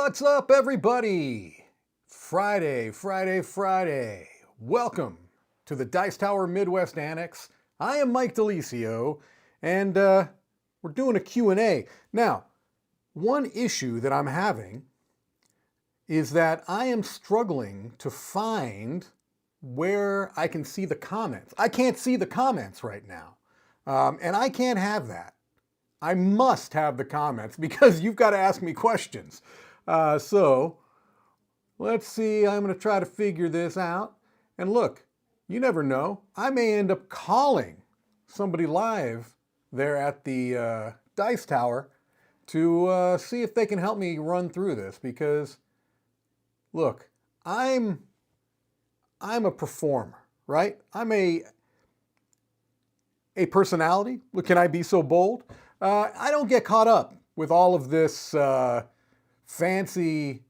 What's up, everybody? Friday. Welcome to the Dice Tower Midwest Annex. I am Mike DiLisio, and we're doing a Q&A. Now, one issue that I'm having is that I am struggling to find where I can see the comments. I can't see the comments right now, and I can't have that. I must have the comments because you've got to ask me questions. So let's see, I'm going to try to figure this out. And look, you never know. I may end up calling somebody live there at the Dice Tower to see if they can help me run through this because, look, I'm a performer, right? I'm a personality. Can I be so bold? I don't get caught up with all of this fancy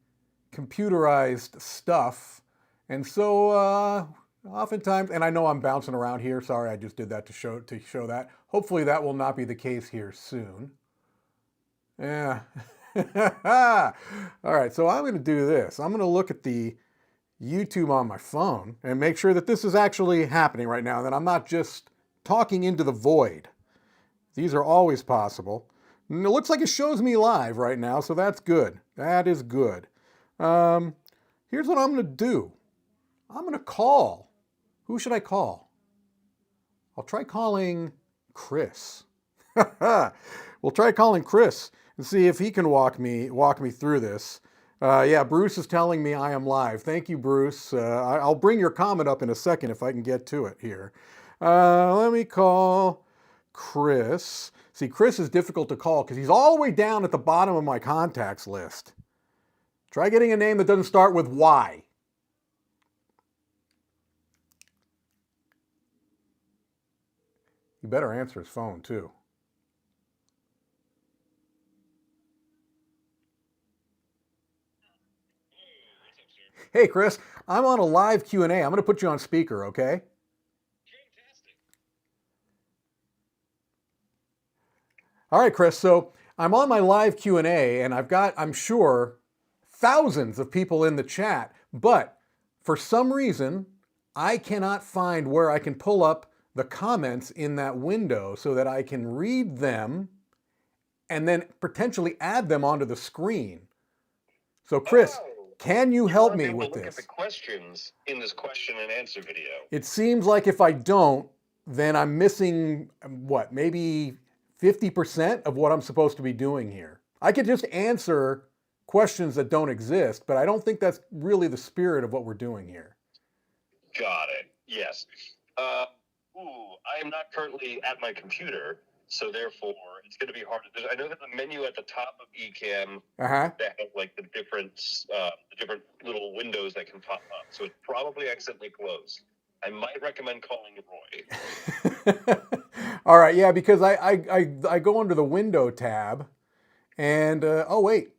computerized stuff. And so oftentimes, and I know I'm bouncing around here. Sorry, I just did that to show that. Hopefully that will not be the case here soon. Yeah. All right, so I'm going to do this. I'm going to look at the YouTube on my phone and make sure that this is actually happening right now, that I'm not just talking into the void. These are always possible. And it looks like it shows me live right now, so that's good. That is good. Here's what I'm going to do. I'm going to call. Who should I call? I'll try calling Chris. We'll try calling Chris and see if he can walk me through this. Yeah, Bruce is telling me I am live. Thank you, Bruce. I'll bring your comment up in a second if I can get to it here. Let me call Chris. See, Chris is difficult to call because he's all the way down at the bottom of my contacts list. Try getting a name that doesn't start with Y. You better answer his phone, too. Hey, Chris, I'm on a live Q&A. I'm going to put you on speaker, okay? All right, Chris, so I'm on my live Q&A, and I've got, I'm sure, thousands of people in the chat, but for some reason, I cannot find where I can pull up the comments in that window so that I can read them and then potentially add them onto the screen. So, Chris, can you help me with this? Look at the questions in this question and answer video. It seems like if I don't, then I'm missing, what, maybe 50% of what I'm supposed to be doing here. I could just answer questions that don't exist, but I don't think that's really the spirit of what we're doing here. Got it. Yes. I am not currently at my computer, so therefore it's going to be hard. I know that the menu at the top of Ecamm that has like the different little windows that can pop up, so it's probably accidentally closed. I might recommend calling Roy. All right, yeah, because I go under the window tab, and oh wait,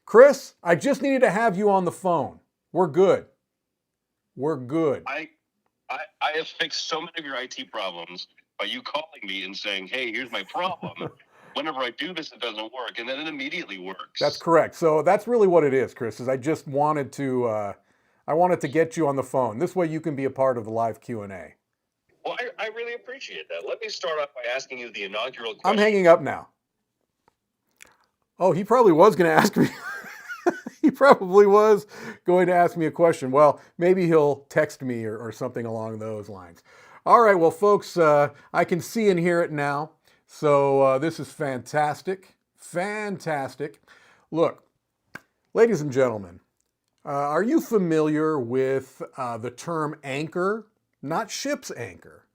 Chris, I just needed to have you on the phone. We're good. We're good. I have fixed so many of your IT problems by you calling me and saying, "Hey, here's my problem." Whenever I do this, it doesn't work, and then it immediately works. That's correct. So that's really what it is, Chris. Is I just wanted to get you on the phone. This way, you can be a part of the live Q&A. Well, I really appreciate that. Let me start off by asking you the inaugural question. I'm hanging up now. Oh, he probably was going to ask me. He probably was going to ask me a question. Well, maybe he'll text me or something along those lines. All right, well, folks, I can see and hear it now. So this is fantastic. Fantastic. Look, ladies and gentlemen, are you familiar with the term anchor? Not ship's anchor,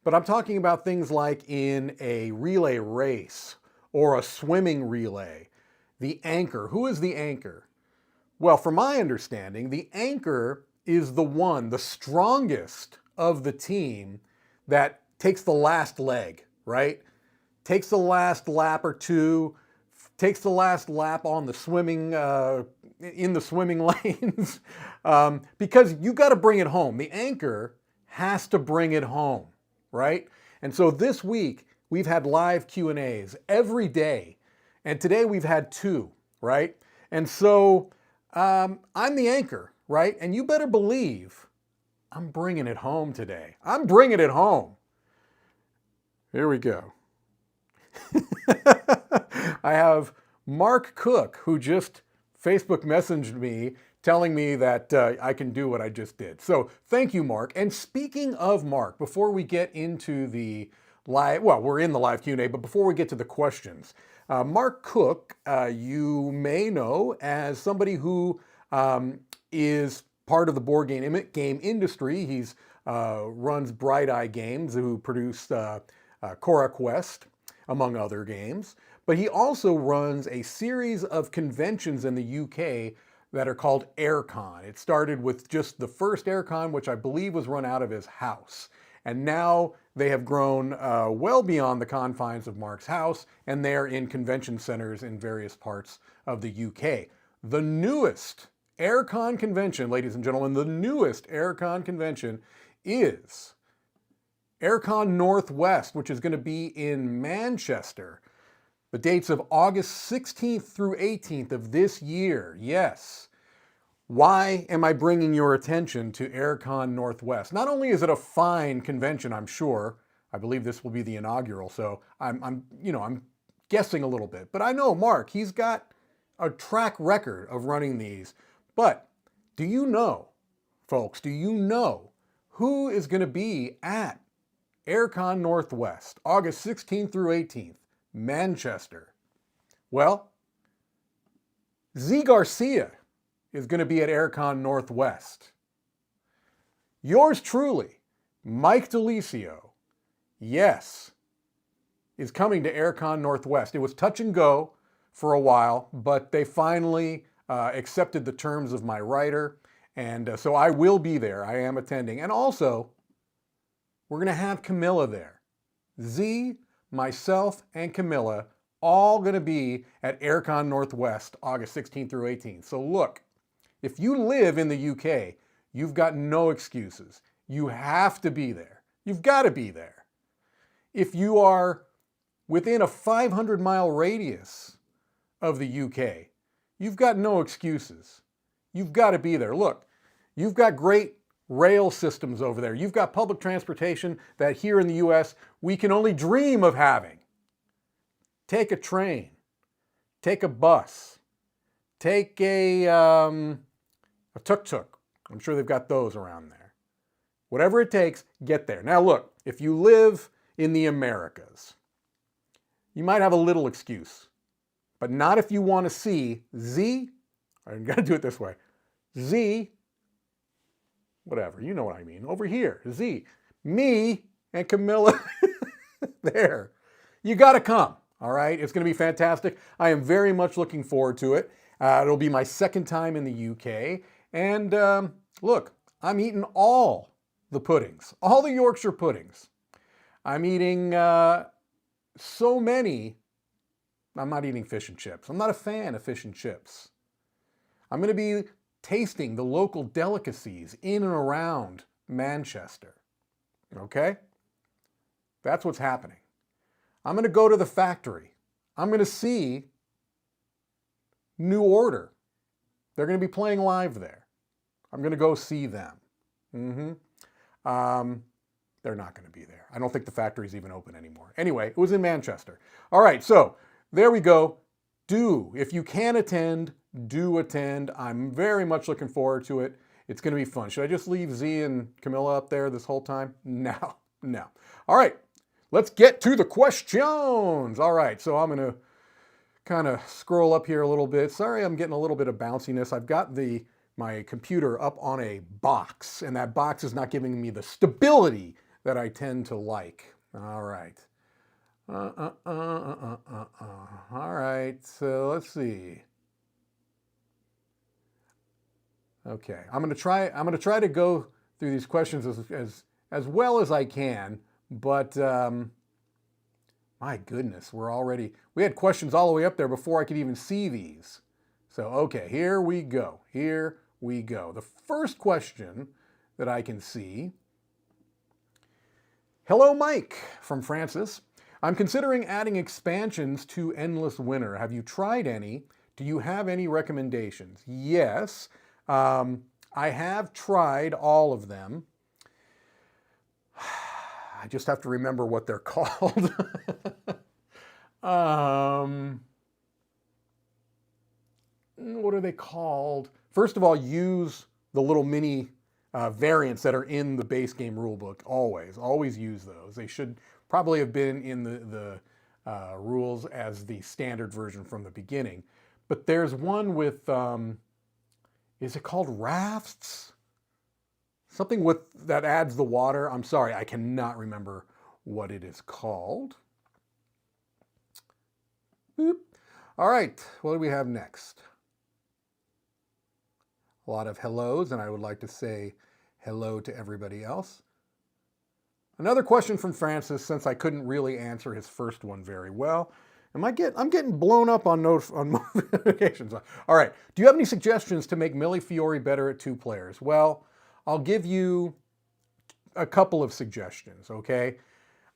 but I'm talking about things like in a relay race or a swimming relay. The anchor. Who is the anchor? Well, from my understanding, the anchor is the strongest of the team that takes the last leg, right? Takes the last lap or two, takes the last lap on the swimming, in the swimming lanes, because you got to bring it home. The anchor has to bring it home, right? And so this week, we've had live Q&As every day. And today we've had two, right? And so I'm the anchor, right? And you better believe I'm bringing it home today. I'm bringing it home. Here we go. I have Mark Cook, who just Facebook messaged me telling me that I can do what I just did. So thank you, Mark. And speaking of Mark, before we get into the live, well, we're in the live Q&A, but before we get to the questions, Mark Cook, you may know as somebody who is part of the board game industry. He's runs Bright Eye Games, who produced Cora Quest, among other games. But he also runs a series of conventions in the UK that are called AirCon. It started with just the first AirCon, which I believe was run out of his house. And now they have grown well beyond the confines of Mark's house, and they're in convention centers in various parts of the UK. The newest AirCon convention, ladies and gentlemen, the newest AirCon convention is AirCon Northwest, which is going to be in Manchester. The dates of August 16th through 18th of this year. Yes. Why am I bringing your attention to AirCon Northwest? Not only is it a fine convention, I'm sure. I believe this will be the inaugural, so I'm guessing a little bit. But I know Mark, he's got a track record of running these. But do you know, folks, do you know who is going to be at AirCon Northwest, August 16th through 18th, Manchester? Well, Z Garcia is going to be at AirCon Northwest. Yours truly, Mike DiLisio, yes, is coming to AirCon Northwest. It was touch and go for a while, but they finally accepted the terms of my writer, and so I will be there. I am attending. And also, we're going to have Camilla there. Z, myself, and Camilla all going to be at AirCon Northwest, August 16th through 18th. So look, if you live in the UK, you've got no excuses. You have to be there. You've got to be there. If you are within a 500-mile radius of the UK, you've got no excuses. You've got to be there. Look, you've got great rail systems over there. You've got public transportation that here in the US we can only dream of having. Take a train, take a bus, take a tuk-tuk. I'm sure they've got those around there. Whatever it takes, get there. Now look, if you live in the Americas, you might have a little excuse, but not if you want to see Z, I'm going to do it this way, Z, whatever, you know what I mean, over here, Z, me and Camilla there. You got to come, all right? It's going to be fantastic. I am very much looking forward to it. It'll be my second time in the UK. And look, I'm eating all the puddings, all the Yorkshire puddings. I'm eating so many. I'm not eating fish and chips. I'm not a fan of fish and chips. I'm going to be tasting the local delicacies in and around Manchester. Okay? That's what's happening. I'm going to go to the factory. I'm going to see New Order. They're going to be playing live there. I'm going to go see them. They're not going to be there. I don't think the factory's even open anymore. Anyway, it was in Manchester. All right, so there we go. If you can attend, do attend. I'm very much looking forward to it. It's going to be fun. Should I just leave Z and Camilla up there this whole time? No. All right, let's get to the questions. All right, so I'm going to kind of scroll up here a little bit. Sorry, I'm getting a little bit of bounciness. I've got my computer up on a box, and that box is not giving me the stability that I tend to like. All right. All right, so let's see. Okay, I'm gonna try to go through these questions as well as I can, but my goodness, we had questions all the way up there before I could even see these. So, okay, here we go. The first question that I can see. Hello, Mike, from Francis. I'm considering adding expansions to Endless Winter. Have you tried any? Do you have any recommendations? Yes. I have tried all of them. I just have to remember what they're called. What are they called? First of all, use the little mini variants that are in the base game rulebook. Always use those. They should probably have been in the rules as the standard version from the beginning. But there's one with, is it called rafts? Something with that adds the water. I'm sorry, I cannot remember what it is called. Boop. All right, what do we have next? A lot of hellos, and I would like to say hello to everybody else. Another question from Francis, since I couldn't really answer his first one very well. I'm getting blown up on notifications. All right, do you have any suggestions to make Millefiori better at 2 players? Well, I'll give you a couple of suggestions, okay?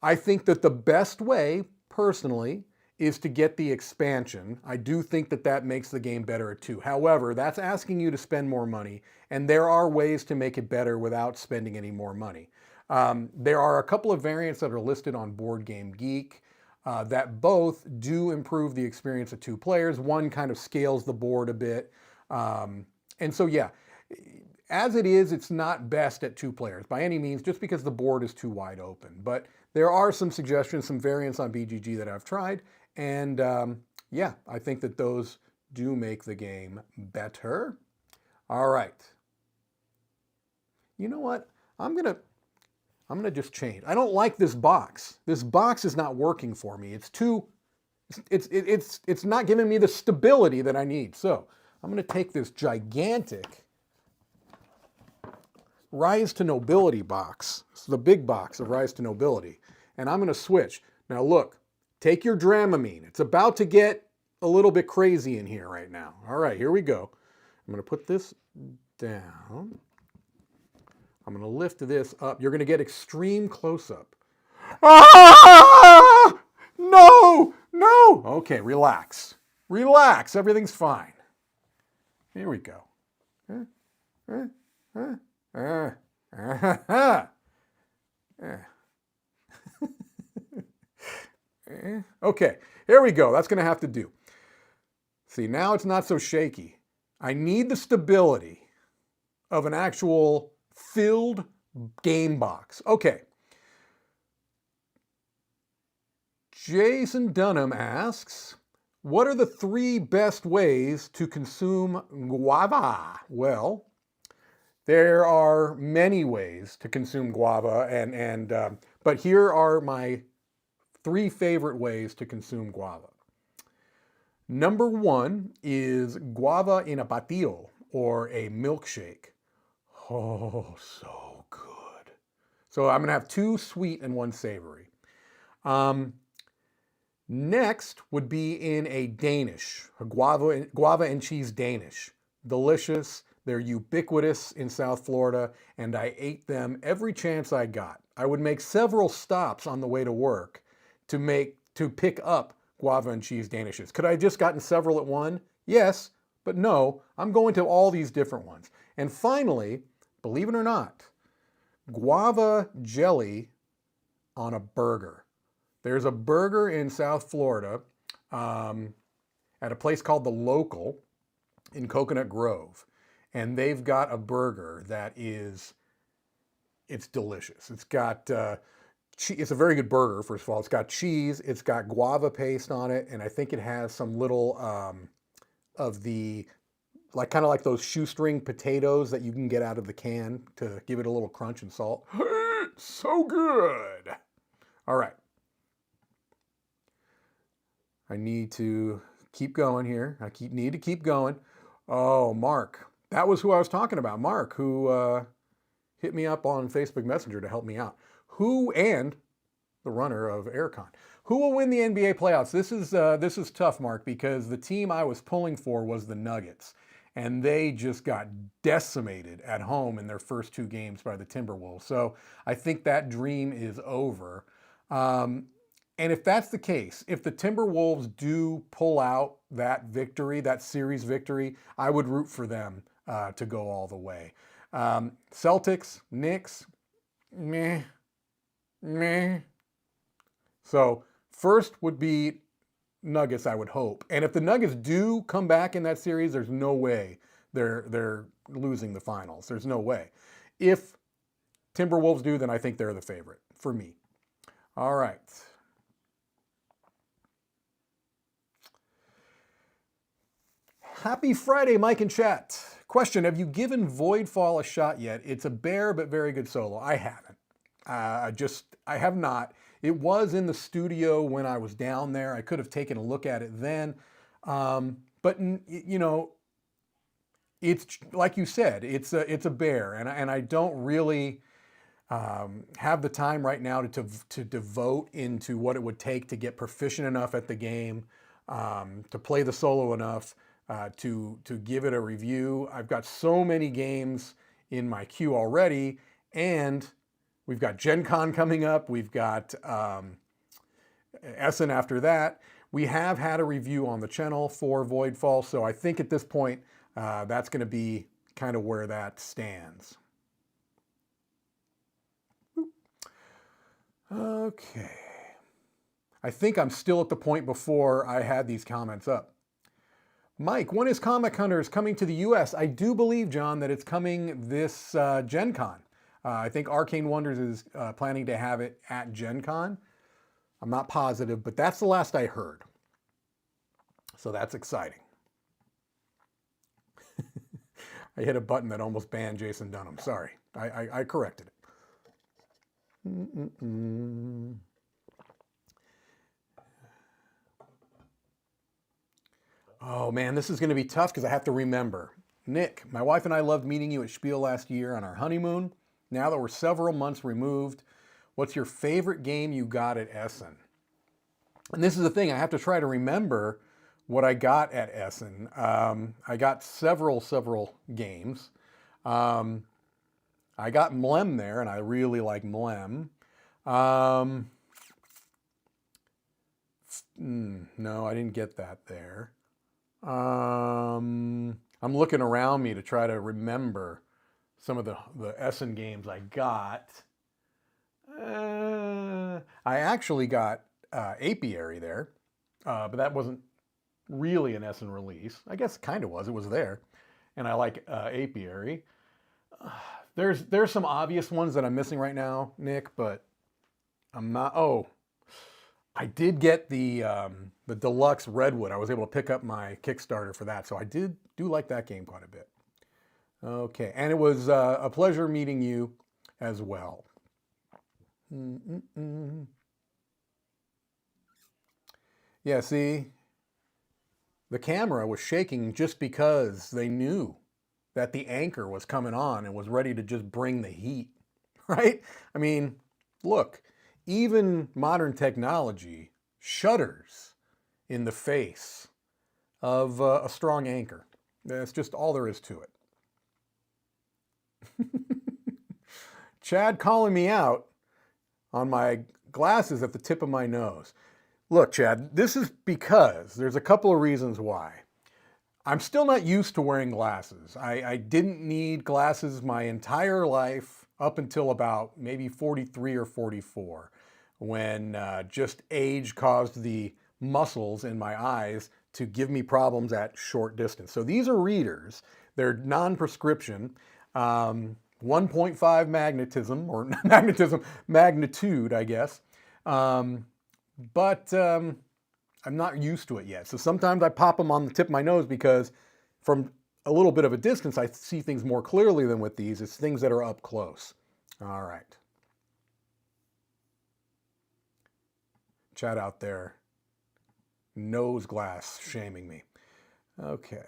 I think that the best way, personally, is to get the expansion. I do think that that makes the game better at 2. However, that's asking you to spend more money, and there are ways to make it better without spending any more money. There are a couple of variants that are listed on Board Game Geek that both do improve the experience of 2 players. One kind of scales the board a bit. And so, yeah, as it is, it's not best at 2 players by any means, just because the board is too wide open. But there are some suggestions, some variants on BGG that I've tried. And yeah, I think that those do make the game better. All right. You know what? I'm gonna just change. I don't like this box. This box is not working for me. It's not giving me the stability that I need. So I'm gonna take this gigantic Rise to Nobility box. It's the big box of Rise to Nobility. And I'm gonna switch. Now look, take your Dramamine. It's about to get a little bit crazy in here right now. All right, here we go. I'm gonna put this down. I'm gonna lift this up. You're gonna get extreme close-up. Ah! No! No! Okay, relax. Relax, everything's fine. Here we go. Okay, here we go. That's gonna have to do. See, now it's not so shaky. I need the stability of an actual filled game box. Okay. Jason Dunham asks, what are the 3 best ways to consume guava? Well, there are many ways to consume guava, but here are my 3 favorite ways to consume guava. Number 1 is guava in a batido, or a milkshake. Oh, so good. So I'm gonna have 2 sweet and 1 savory. Next would be in a Danish, a guava and cheese Danish. Delicious. They're ubiquitous in South Florida, and I ate them every chance I got. I would make several stops on the way to work to pick up guava and cheese Danishes. Could I have just gotten several at one? Yes, but no, I'm going to all these different ones. And finally, believe it or not, guava jelly on a burger. There's a burger in South Florida at a place called The Local in Coconut Grove. And they've got a burger that it's delicious. It's got, it's a very good burger, first of all. It's got cheese, it's got guava paste on it, and I think it has some little of the, kind of like those shoestring potatoes that you can get out of the can to give it a little crunch and salt. So good. All right. I need to keep going here. Need to keep going. Oh, Mark. That was who I was talking about. Mark, who hit me up on Facebook Messenger to help me out. And the runner of Aircon. Who will win the NBA playoffs? This is tough, Mark, because the team I was pulling for was the Nuggets. And they just got decimated at home in their first 2 games by the Timberwolves. So I think that dream is over. And if that's the case, if the Timberwolves do pull out that victory, that series victory, I would root for them to go all the way. Celtics, Knicks, meh, meh. So first would be Nuggets, I would hope. And if the Nuggets do come back in that series, there's no way they're losing the finals. There's no way. If Timberwolves do, then I think they're the favorite for me. All right. Happy Friday, Mike and chat. Question, have you given Voidfall a shot yet? It's a bare but very good solo. I haven't. I have not. It was in the studio when I was down there. I could have taken a look at it then. But, you know, it's like you said, it's a bear. And I don't really have the time right now to devote into what it would take to get proficient enough at the game, to play the solo enough, to give it a review. I've got so many games in my queue already, and we've got Gen Con coming up. We've got Essen after that. We have had a review on the channel for Voidfall, so I think at this point that's going to be kind of where that stands. Okay. I think I'm still at the point before I had these comments up. Mike, when is Comic Hunters coming to the US? I do believe, John, that it's coming this Gen Con. I think Arcane Wonders is planning to have it at Gen Con. I'm not positive, but that's the last I heard. So that's exciting. I hit a button that almost banned Jason Dunham. Sorry, I corrected it. Oh man, this is going to be tough because I have to remember. Nick, my wife and I loved meeting you at Spiel last year on our honeymoon. Now that we're several months removed, what's your favorite game you got at Essen? And this is the thing, I have to try to remember what I got at Essen. I got several games. I got Mlem there, and I really like Mlem. No, I didn't get that there. I'm looking around me to try to remember some of the Essen games I got. I actually got Apiary there, but that wasn't really an Essen release. I guess it kind of was. It was there. And I like Apiary. There's some obvious ones that I'm missing right now, Nick, but I'm not... Oh, I did get the deluxe Redwood. I was able to pick up my Kickstarter for that, so I do like that game quite a bit. Okay, and it was a pleasure meeting you as well. Yeah, see, the camera was shaking just because they knew that the anchor was coming on and was ready to just bring the heat, right? I mean, look. Even modern technology shudders in the face of a strong anchor. That's just all there is to it. Chad calling me out on my glasses at the tip of my nose. Look, Chad, this is because there's a couple of reasons why. I'm still not used to wearing glasses. I didn't need glasses my entire life up until about maybe 43 or 44, when just age caused the muscles in my eyes to give me problems at short distance. So these are readers. They're non-prescription, 1.5 magnetism, or magnitude, I guess. But I'm not used to it yet. So sometimes I pop them on the tip of my nose because from a little bit of a distance, I see things more clearly than with these. It's things that are up close. All right. Chat out there. Nose glass shaming me. Okay.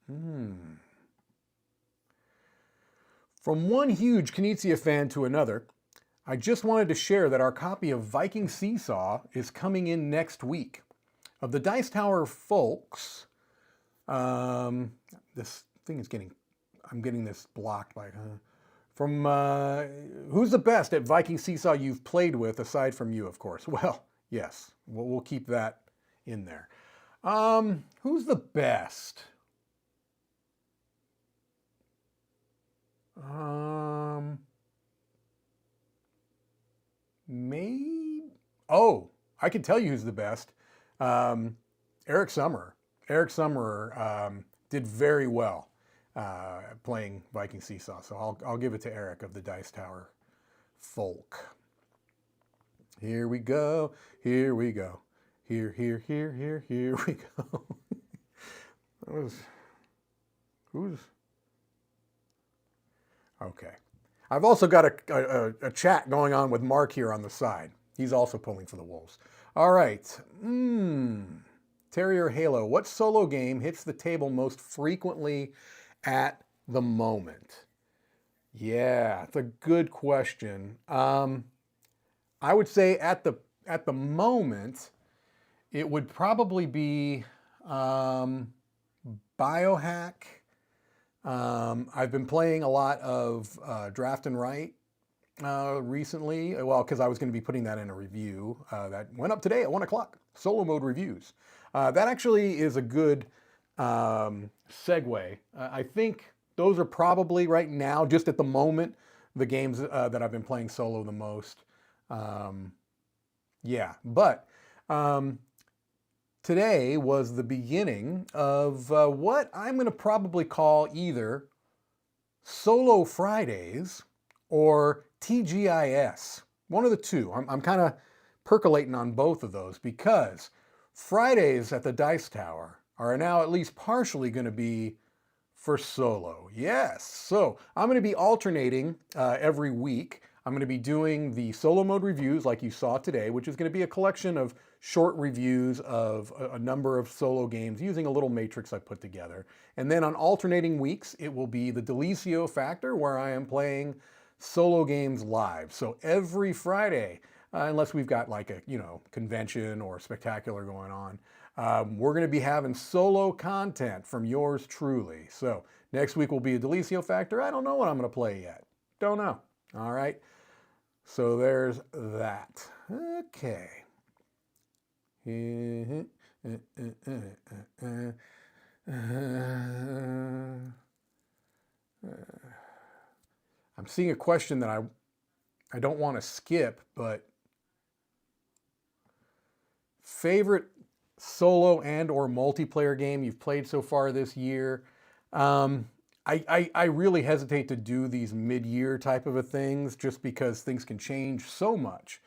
From one huge Knizia fan to another, I just wanted to share that our copy of Viking Seesaw is coming in next week. Of the Dice Tower folks, this thing is I'm getting this blocked by... From who's the best at Viking Seesaw you've played with, aside from you, of course? Well, yes, we'll keep that in there. Who's the best? Maybe. Oh, I can tell you who's the best. Eric Summer. Eric Summer did very well playing Viking Seesaw, so I'll give it to Eric of the Dice Tower folk. Here we go. Here we go. Here we go. Who's? Okay. I've also got a chat going on with Mark here on the side. He's also pulling for the Wolves. All right. Terrier Halo. What solo game hits the table most frequently at the moment? Yeah, it's a good question. I would say at the moment, it would probably be Biohack. I've been playing a lot of Draft and Write recently. Well, because I was going to be putting that in a review that went up today at 1 o'clock. Solo mode reviews. That actually is a good segue. I think those are probably right now, just at the moment, the games that I've been playing solo the most. Yeah, but today was the beginning of what I'm going to probably call either Solo Fridays or TGIS. One of the two. I'm kind of percolating on both of those because Fridays at the Dice Tower are now at least partially going to be for solo. Yes. So I'm going to be alternating every week. I'm going to be doing the solo mode reviews like you saw today, which is going to be a collection of short reviews of a number of solo games using a little matrix I put together. And then on alternating weeks, it will be the DiLisio Factor where I am playing solo games live. So every Friday, unless we've got like a convention or spectacular going on, we're going to be having solo content from yours truly. So next week will be a DiLisio Factor. I don't know what I'm going to play yet. Don't know. All right. So there's that. Okay. I'm seeing a question that I don't want to skip, but favorite solo and or multiplayer game you've played so far this year? I really hesitate to do these mid-year type of things just because things can change so much.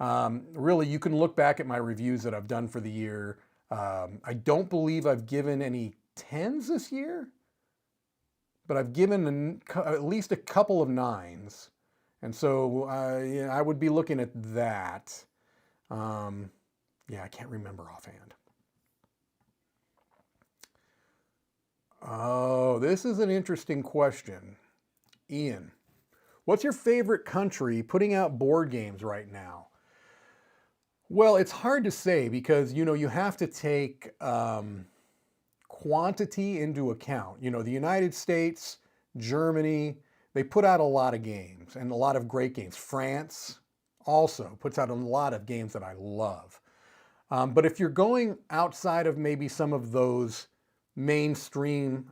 Really, you can look back at my reviews that I've done for the year. I don't believe I've given any 10s this year, but I've given at least a couple of 9s. And so I would be looking at that. Yeah, I can't remember offhand. Oh, this is an interesting question. Ian, what's your favorite country putting out board games right now? Well, it's hard to say because, you have to take quantity into account. The United States, Germany, they put out a lot of games and a lot of great games. France also puts out a lot of games that I love. But if you're going outside of maybe some of those mainstream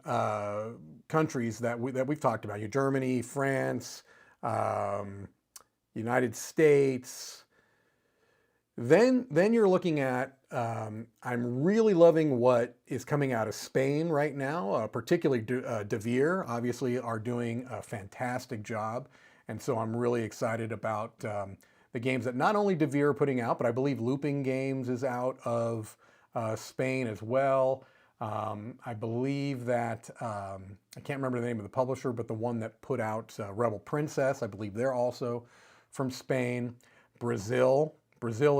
countries that we've talked about, Germany, France, United States, then you're looking at, I'm really loving what is coming out of Spain right now, particularly Devere, obviously, are doing a fantastic job. And so I'm really excited about the games that not only Devere are putting out, but I believe Looping Games is out of Spain as well. I believe that, I can't remember the name of the publisher, but the one that put out Rebel Princess, I believe they're also from Spain. Brazil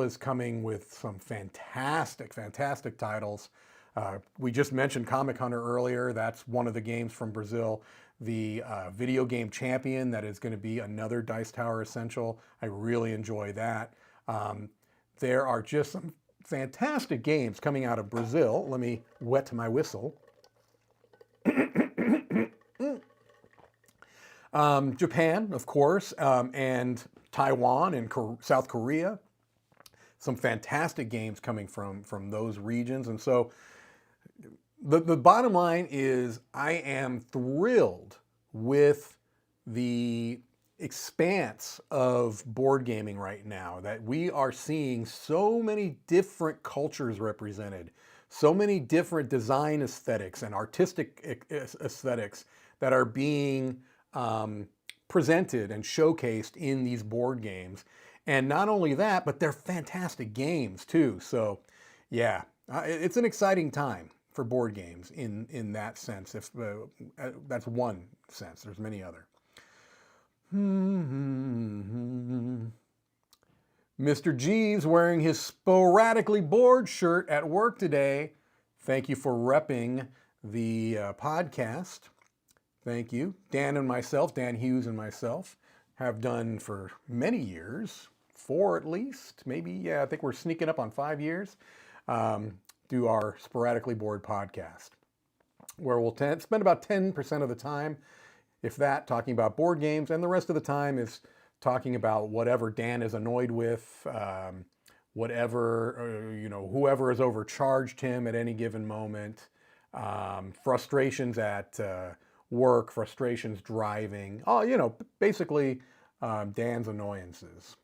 is coming with some fantastic titles. We just mentioned Comic Hunter earlier. That's one of the games from Brazil. The Video Game Champion, that is going to be another Dice Tower essential. I really enjoy that. There are just some fantastic games coming out of Brazil. Let me wet my whistle. Japan, of course, and Taiwan and South Korea. Some fantastic games coming from those regions. And so the bottom line is I am thrilled with the expanse of board gaming right now, that we are seeing so many different cultures represented, so many different design aesthetics and artistic aesthetics that are being presented and showcased in these board games. And not only that, but they're fantastic games too. So yeah, it's an exciting time for board games in that sense. If that's one sense, there's many other. Mr. G's wearing his sporadically bored shirt at work today. Thank you for repping the podcast. Thank you. Dan Hughes and myself, have done for many years, 4 at least, maybe, yeah, I think we're sneaking up on 5 years, do our sporadically bored podcast, where we'll spend about 10% of the time, if that, talking about board games, and the rest of the time is talking about whatever Dan is annoyed with, whatever, whoever has overcharged him at any given moment, frustrations at work, frustrations driving, basically Dan's annoyances.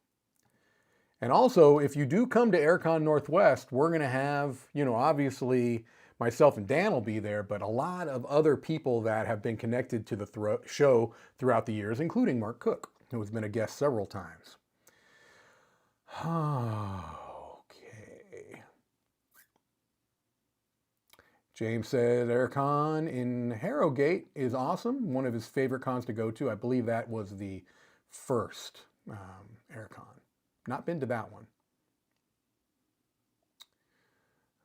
And also, if you do come to AirCon Northwest, we're going to have, obviously myself and Dan will be there, but a lot of other people that have been connected to the show throughout the years, including Mark Cook, who has been a guest several times. Okay. James said AirCon in Harrogate is awesome. One of his favorite cons to go to. I believe that was the first AirCon. Not been to that one.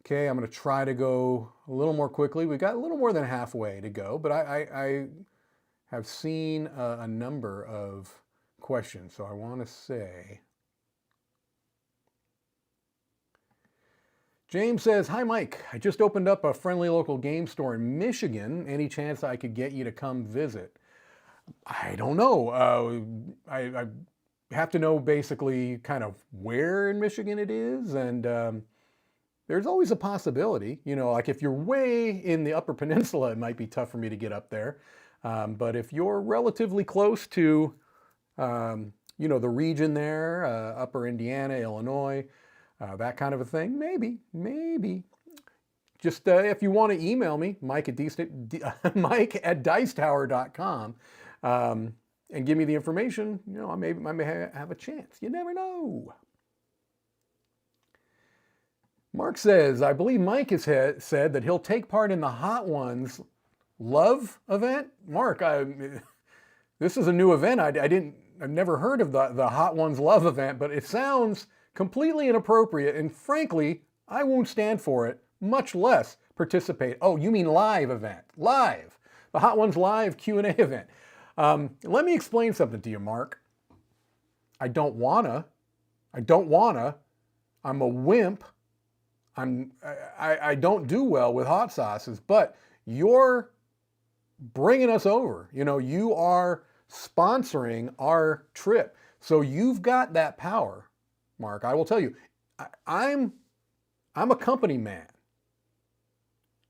Okay, I'm going to try to go a little more quickly. We got a little more than halfway to go, but I have seen a number of questions, so I want to say. James says, "Hi Mike, I just opened up a friendly local game store in Michigan. Any chance I could get you to come visit?" I don't know. I have to know basically kind of where in Michigan it is, and there's always a possibility. Like if you're way in the Upper Peninsula, it might be tough for me to get up there. But if you're relatively close to, the region there, Upper Indiana, Illinois, that kind of a thing, maybe. Just if you want to email me, Mike at dicetower.com, and give me the information, I may have a chance. You never know. Mark says, I believe Mike has said that he'll take part in the Hot Ones Love event. Mark, this is a new event. I've never heard of the Hot Ones Love event, but it sounds completely inappropriate, and frankly, I won't stand for it, much less participate. Oh, you mean live event? Live. The Hot Ones Live Q&A event. Let me explain something to you, Mark. I don't wanna. I'm a wimp. I don't do well with hot sauces, but you're bringing us over. You are sponsoring our trip. So you've got that power, Mark. I will tell you, I'm a company man,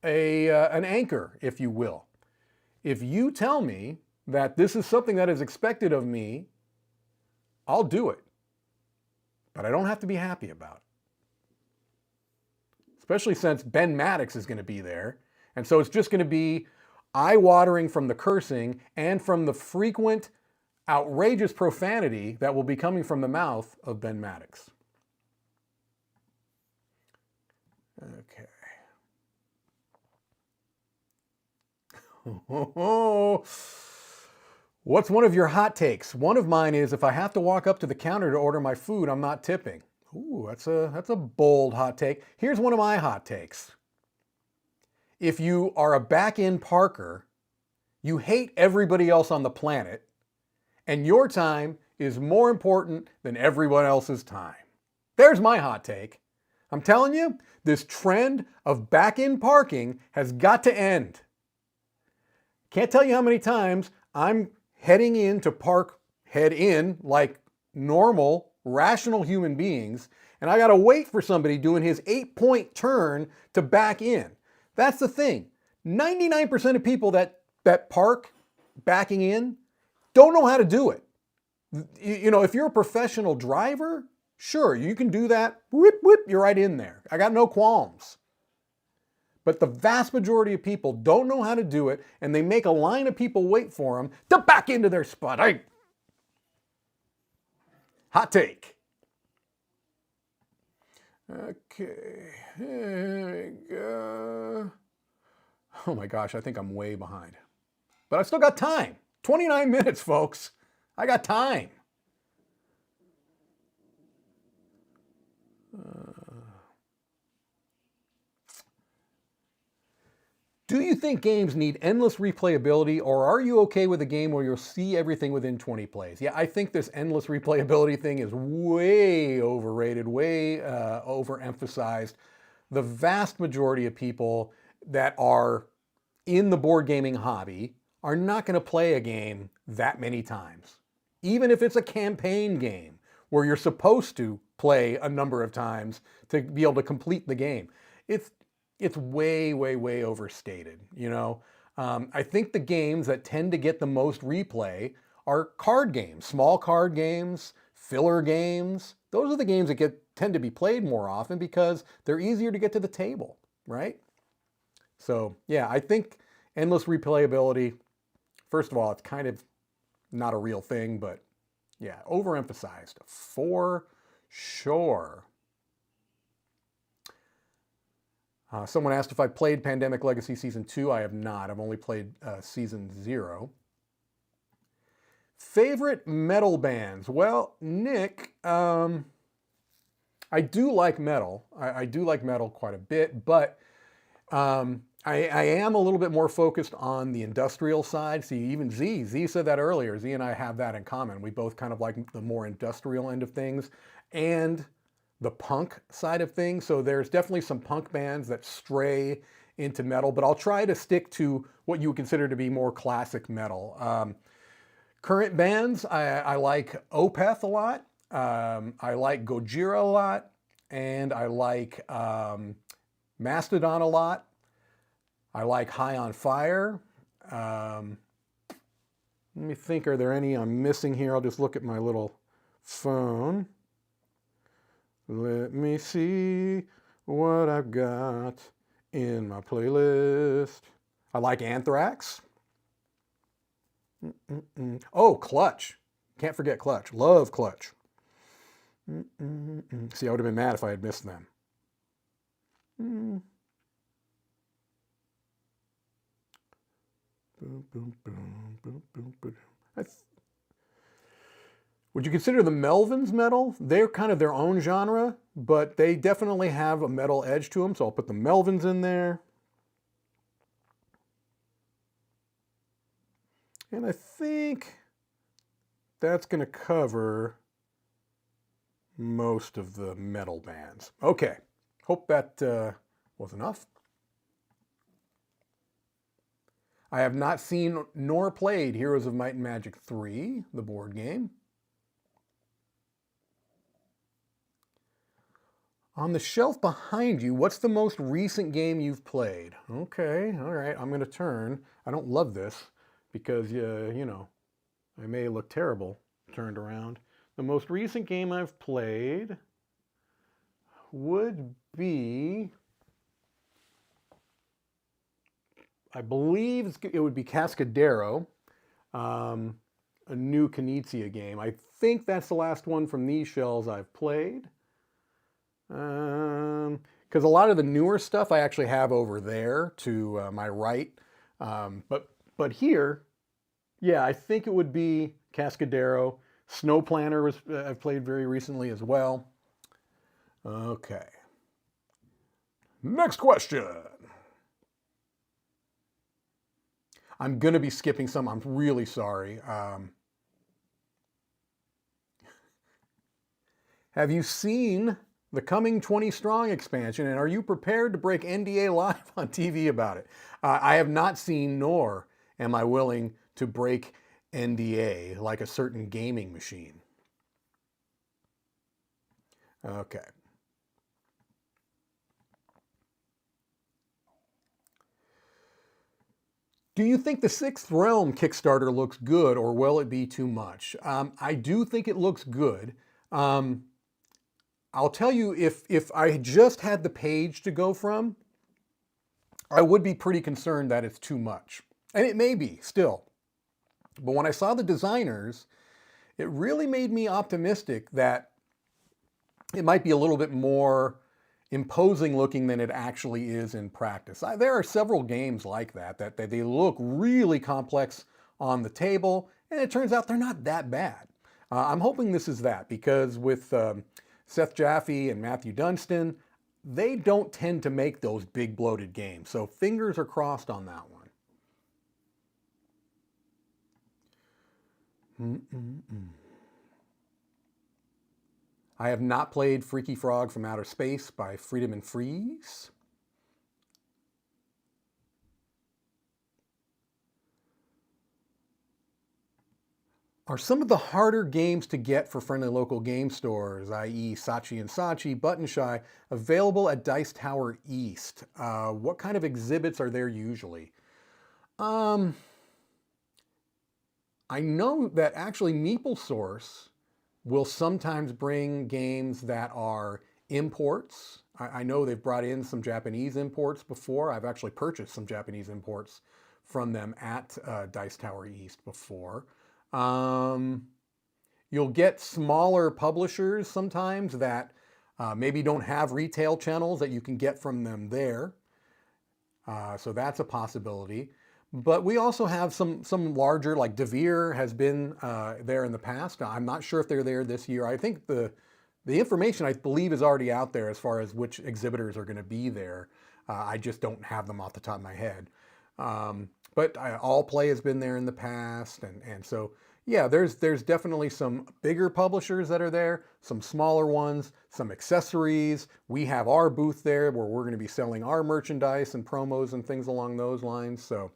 an anchor, if you will. If you tell me that this is something that is expected of me, I'll do it. But I don't have to be happy about it. Especially since Ben Maddox is going to be there. And so it's just going to be eye-watering from the cursing and from the frequent outrageous profanity that will be coming from the mouth of Ben Maddox. Okay. What's one of your hot takes? One of mine is if I have to walk up to the counter to order my food, I'm not tipping. Ooh, that's a bold hot take. Here's one of my hot takes. If you are a back-end parker, you hate everybody else on the planet, and your time is more important than everyone else's time. There's my hot take. I'm telling you, this trend of back-end parking has got to end. Can't tell you how many times I'm heading in to park, head in like normal, rational human beings, and I gotta wait for somebody doing his 8-point turn to back in. That's the thing. 99% of people that park backing in don't know how to do it. You know, if you're a professional driver, sure, you can do that. Whip, whip, you're right in there. I got no qualms. But the vast majority of people don't know how to do it, and they make a line of people wait for them to back into their spot. Hey, hot take. Okay, there we go. Oh my gosh, I think I'm way behind. But I still got time. 29 minutes, folks. I got time. Do you think games need endless replayability, or are you okay with a game where you'll see everything within 20 plays? Yeah, I think this endless replayability thing is way overrated, way overemphasized. The vast majority of people that are in the board gaming hobby are not going to play a game that many times. Even if it's a campaign game where you're supposed to play a number of times to be able to complete the game. It's way, way, way overstated, you know? I think the games that tend to get the most replay are card games, small card games, filler games. Those are the games that tend to be played more often because they're easier to get to the table, right? So yeah, I think endless replayability, first of all, it's kind of not a real thing, but yeah, overemphasized for sure. Someone asked if I played Pandemic Legacy Season 2. I have not. I've only played Season 0. Favorite metal bands? Well, Nick, I do like metal. I do like metal quite a bit, but I am a little bit more focused on the industrial side. See, even Z said that earlier. Z and I have that in common. We both kind of like the more industrial end of things and the punk side of things. So there's definitely some punk bands that stray into metal, but I'll try to stick to what you would consider to be more classic metal. Current bands, I like Opeth a lot. I like Gojira a lot. And I like Mastodon a lot. I like High on Fire. Let me think, are there any I'm missing here? I'll just look at my little phone. Let me see what I've got in my playlist. I like Anthrax. Oh, Clutch. Can't forget Clutch. Love Clutch. See, I would have been mad if I had missed them. Would you consider the Melvins metal? They're kind of their own genre, but they definitely have a metal edge to them, so I'll put the Melvins in there. And I think that's going to cover most of the metal bands. Okay, hope that was enough. I have not seen nor played Heroes of Might and Magic 3, the board game. On the shelf behind you, what's the most recent game you've played? Okay, all right, I'm going to turn. I don't love this because, you know, I may look terrible turned around. The most recent game I've played would be, I believe it would be Cascadero, a new Knizia game. I think that's the last one from these shelves I've played. Because a lot of the newer stuff I actually have over there to my right. But here, yeah, I think it would be Cascadero. Snow Planner I've played very recently as well. Okay. Next question. I'm going to be skipping some. I'm really sorry. Have you seen the coming 20 Strong expansion, and are you prepared to break NDA live on TV about it? I have not seen, nor am I willing to break NDA, like a certain gaming machine. Okay. Do you think the Sixth Realm Kickstarter looks good, or will it be too much? I do think it looks good. Um, I'll tell you, if I just had the page to go from, I would be pretty concerned that it's too much. And it may be still. But when I saw the designers, it really made me optimistic that it might be a little bit more imposing looking than it actually is in practice. There are several games like that they look really complex on the table, and it turns out they're not that bad. I'm hoping this is that, because with Seth Jaffe and Matthew Dunstan, they don't tend to make those big bloated games. So fingers are crossed on that one. I have not played Freaky Frog from Outer Space by Freedom and Freeze. Are some of the harder games to get for friendly local game stores, i.e. Saatchi & Saatchi, Button Shy, available at Dice Tower East? What kind of exhibits are there usually? I know that actually MeepleSource will sometimes bring games that are imports. I know they've brought in some Japanese imports before. I've actually purchased some Japanese imports from them at Dice Tower East before. You'll get smaller publishers sometimes that maybe don't have retail channels that you can get from them there. So that's a possibility. But we also have some larger, like DeVere has been there in the past. I'm not sure if they're there this year. I think the information, I believe, is already out there as far as which exhibitors are going to be there. I just don't have them off the top of my head. But All Play has been there in the past. And so, yeah, there's definitely some bigger publishers that are there, some smaller ones, some accessories. We have our booth there where we're going to be selling our merchandise and promos and things along those lines. So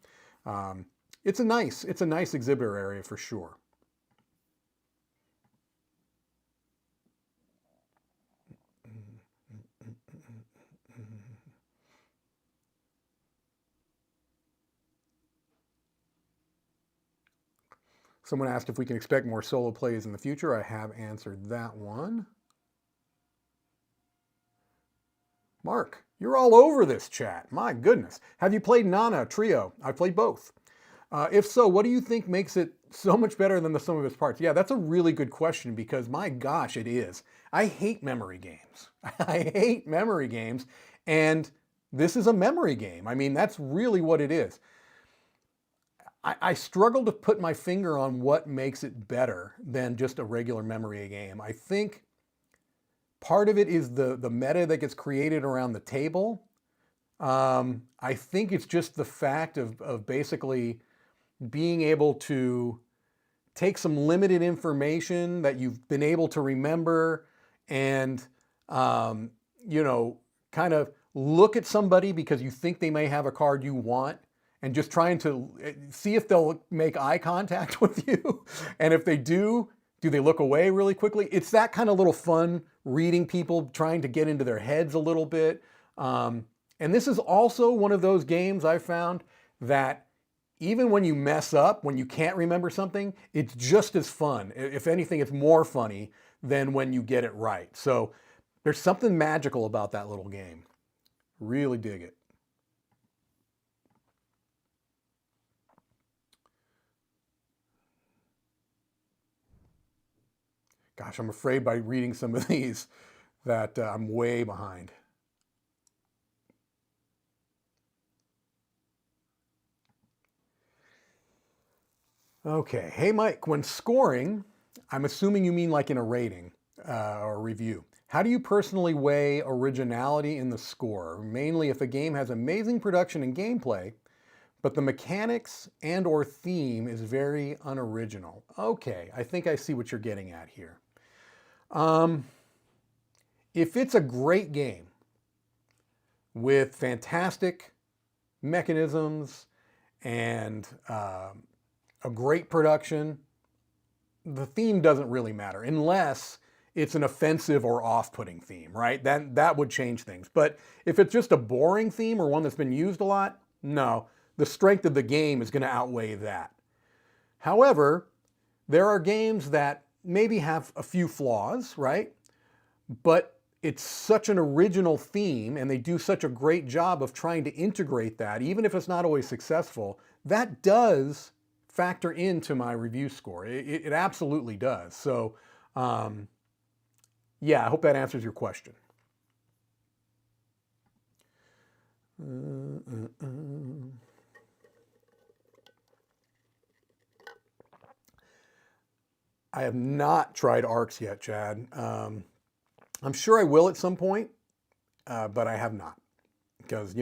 it's a nice exhibitor area for sure. Someone asked if we can expect more solo plays in the future. I have answered that one. Mark, you're all over this chat. My goodness. Have you played Nana Trio? I've played both. If so, what do you think makes it so much better than the sum of its parts? Yeah, that's a really good question, because my gosh, it is. I hate memory games. I hate memory games. And this is a memory game. I mean, that's really what it is. I struggle to put my finger on what makes it better than just a regular memory game. I think part of it is the meta that gets created around the table. I think it's just the fact of basically being able to take some limited information that you've been able to remember and, you know, kind of look at somebody because you think they may have a card you want, and just trying to see if they'll make eye contact with you. And if they do they look away really quickly? It's that kind of little fun reading people, trying to get into their heads a little bit. And this is also one of those games I found that even when you mess up, when you can't remember something, it's just as fun. If anything, it's more funny than when you get it right. So there's something magical about that little game. Really dig it. Gosh, I'm afraid by reading some of these that I'm way behind. Okay, hey Mike, when scoring, I'm assuming you mean like in a rating or review. How do you personally weigh originality in the score? Mainly if a game has amazing production and gameplay, but the mechanics and or theme is very unoriginal. Okay, I think I see what you're getting at here. If it's a great game with fantastic mechanisms and a great production, the theme doesn't really matter unless it's an offensive or off-putting theme, right? That would change things. But if it's just a boring theme or one that's been used a lot, no, the strength of the game is going to outweigh that. However, there are games that maybe have a few flaws, right? But it's such an original theme and they do such a great job of trying to integrate that, even if it's not always successful, that does factor into my review score. It absolutely does. So, yeah, I hope that answers your question. I have not tried ARCs yet, Chad. I'm sure I will at some point, but I have not. Because,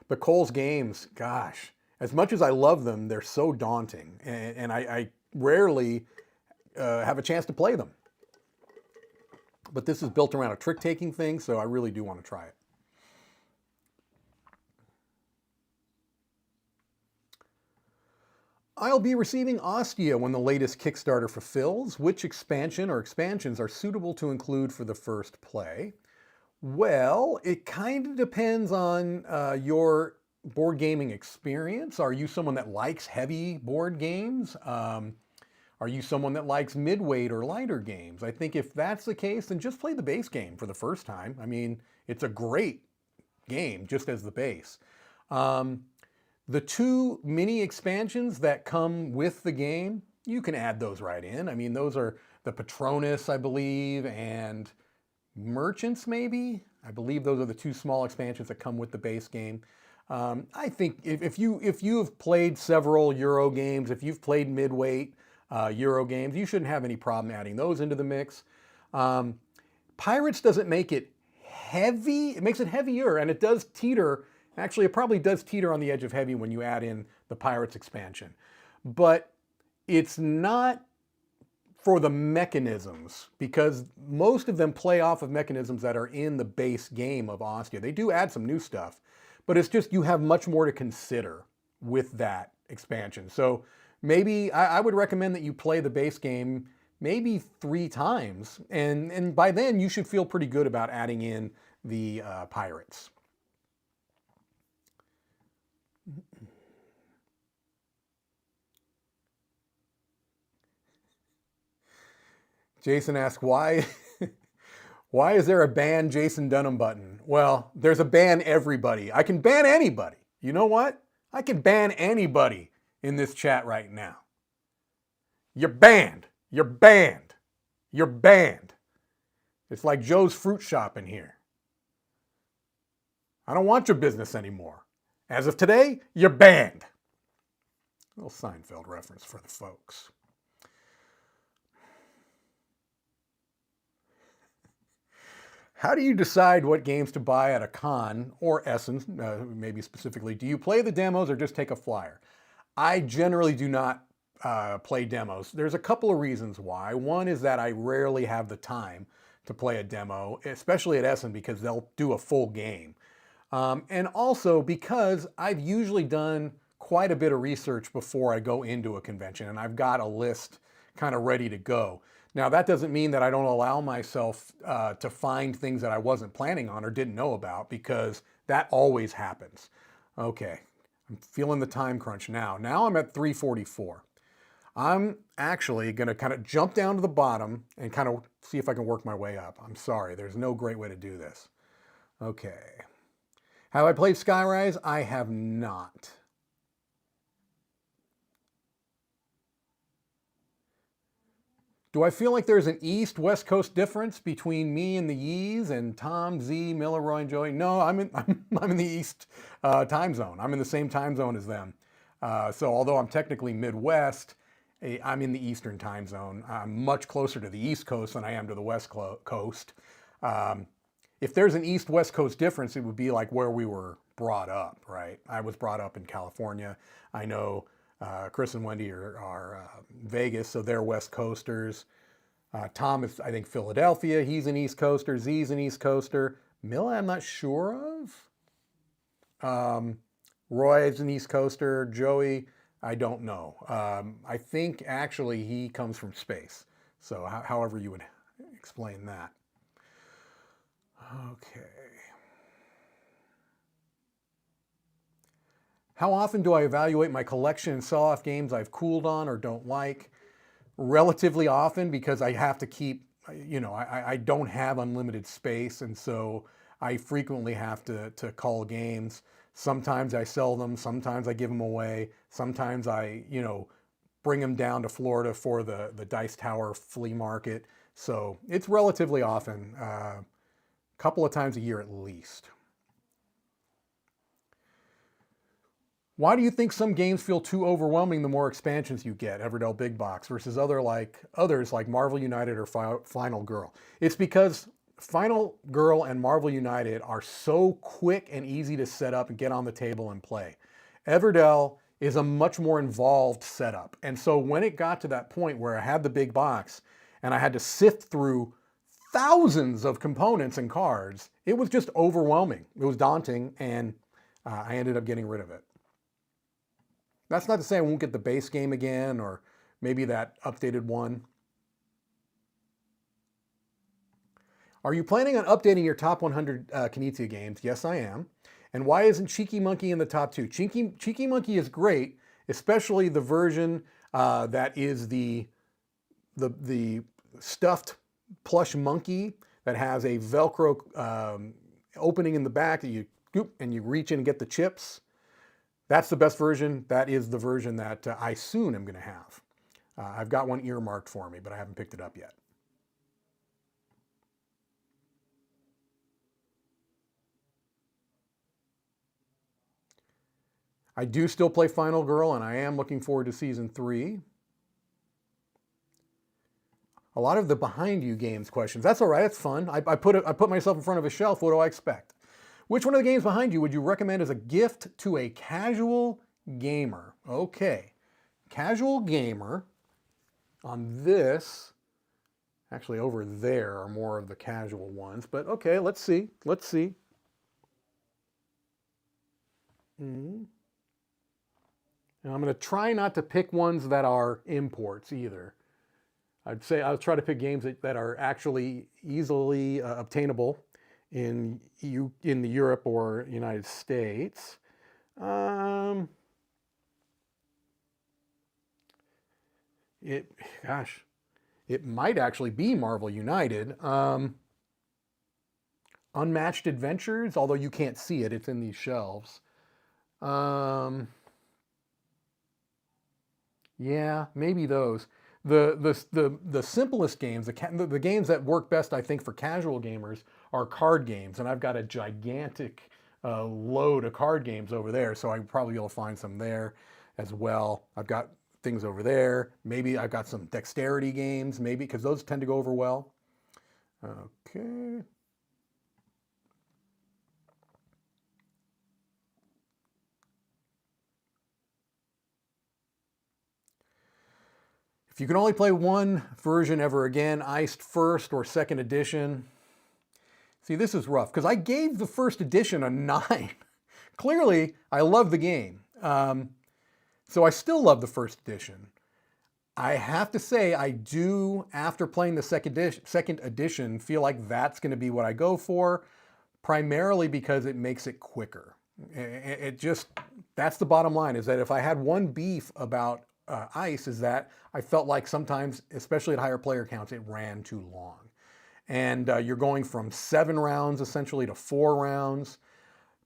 but Cole's games, gosh, as much as I love them, they're so daunting. And I rarely have a chance to play them. But this is built around a trick-taking thing, so I really do want to try it. I'll be receiving Ostia when the latest Kickstarter fulfills. Which expansion or expansions are suitable to include for the first play? Well, it kind of depends on your board gaming experience. Are you someone that likes heavy board games? Are you someone that likes mid-weight or lighter games? I think if that's the case, then just play the base game for the first time. I mean, it's a great game just as the base. The 2 mini expansions that come with the game, you can add those right in. I mean, those are the Patronus, I believe, and Merchants, maybe? I believe those are the 2 small expansions that come with the base game. I think if you have played several Euro games, if you've played mid-weight Euro games, you shouldn't have any problem adding those into the mix. Pirates doesn't make it heavy. It makes it heavier, and it does teeter. Actually, it probably does teeter on the edge of heavy when you add in the Pirates expansion. But it's not for the mechanisms, because most of them play off of mechanisms that are in the base game of Ostia. They do add some new stuff, but it's just you have much more to consider with that expansion. So maybe I would recommend that you play the base game maybe 3 times, and by then you should feel pretty good about adding in the Pirates. Jason asks, why is there a ban Jason Dunham button? Well, there's a ban everybody. I can ban anybody. You know what? I can ban anybody in this chat right now. You're banned. You're banned. You're banned. It's like Joe's Fruit Shop in here. I don't want your business anymore. As of today, you're banned. A little Seinfeld reference for the folks. How do you decide what games to buy at a con or Essen, maybe specifically? Do you play the demos or just take a flyer? I generally do not play demos. There's a couple of reasons why. One is that I rarely have the time to play a demo, especially at Essen, because they'll do a full game. And also because I've usually done quite a bit of research before I go into a convention, and I've got a list kind of ready to go. Now, that doesn't mean that I don't allow myself to find things that I wasn't planning on or didn't know about, because that always happens. Okay, I'm feeling the time crunch now. Now I'm at 3:44. I'm actually going to kind of jump down to the bottom and kind of see if I can work my way up. I'm sorry, there's no great way to do this. Okay. Have I played Skyrise? I have not. Do I feel like there's an East-West Coast difference between me and the Yees and Tom, Z, Miller, Roy, and Joey? No, I'm in the East time zone. I'm in the same time zone as them. So although I'm technically Midwest, I'm in the Eastern time zone. I'm much closer to the East Coast than I am to the West Coast. If there's an East-West Coast difference, it would be like where we were brought up, right? I was brought up in California. I know Chris and Wendy are Vegas, so they're West Coasters. Tom is, I think, Philadelphia. He's an East Coaster. Z's an East Coaster. Milla, I'm not sure of. Roy is an East Coaster. Joey, I don't know. I think actually he comes from space. So however you would explain that. Okay. How often do I evaluate my collection and sell off games I've cooled on or don't like? Relatively often, because I have to keep, I don't have unlimited space. And so I frequently have to call games. Sometimes I sell them. Sometimes I give them away. Sometimes I, bring them down to Florida for the Dice Tower flea market. So it's relatively often, a couple of times a year at least. Why do you think some games feel too overwhelming the more expansions you get, Everdell Big Box, versus others like Marvel United or Final Girl? It's because Final Girl and Marvel United are so quick and easy to set up and get on the table and play. Everdell is a much more involved setup. And so when it got to that point where I had the big box and I had to sift through thousands of components and cards, it was just overwhelming. It was daunting, and I ended up getting rid of it. That's not to say I won't get the base game again, or maybe that updated one. Are you planning on updating your top 100 Knizia games? Yes, I am. And why isn't Cheeky Monkey in the top 2? Cheeky Monkey is great, especially the version that is the stuffed plush monkey that has a Velcro opening in the back that you scoop and you reach in and get the chips. That's the best version. That is the version that I soon am going to have. I've got one earmarked for me, but I haven't picked it up yet. I do still play Final Girl, and I am looking forward to Season 3. A lot of the behind you games questions. That's all right. That's fun. I put myself in front of a shelf. What do I expect? Which one of the games behind you would you recommend as a gift to a casual gamer? Okay. Casual gamer. On this, actually over there are more of the casual ones. But okay, let's see. Let's see. And I'm going to try not to pick ones that are imports either. I'd say I'll try to pick games that are actually easily obtainable in the Europe or United States. It might actually be Marvel United. Unmatched Adventures, although you can't see it, it's in these shelves. Yeah, maybe those. The simplest games, the games that work best, I think, for casual gamers are card games, and I've got a gigantic load of card games over there, so I'd probably be able to find some there as well. I've got things over there. Maybe I've got some dexterity games, maybe, because those tend to go over well. Okay. If you can only play one version ever again, iced first or second edition. See, this is rough because I gave the first edition a 9. Clearly, I love the game. So I still love the first edition. I have to say, I do, after playing the second edition, feel like that's going to be what I go for, primarily because it makes it quicker. That's the bottom line, is that if I had one beef about ice, is that I felt like sometimes, especially at higher player counts, it ran too long. And you're going from 7 rounds essentially to 4 rounds.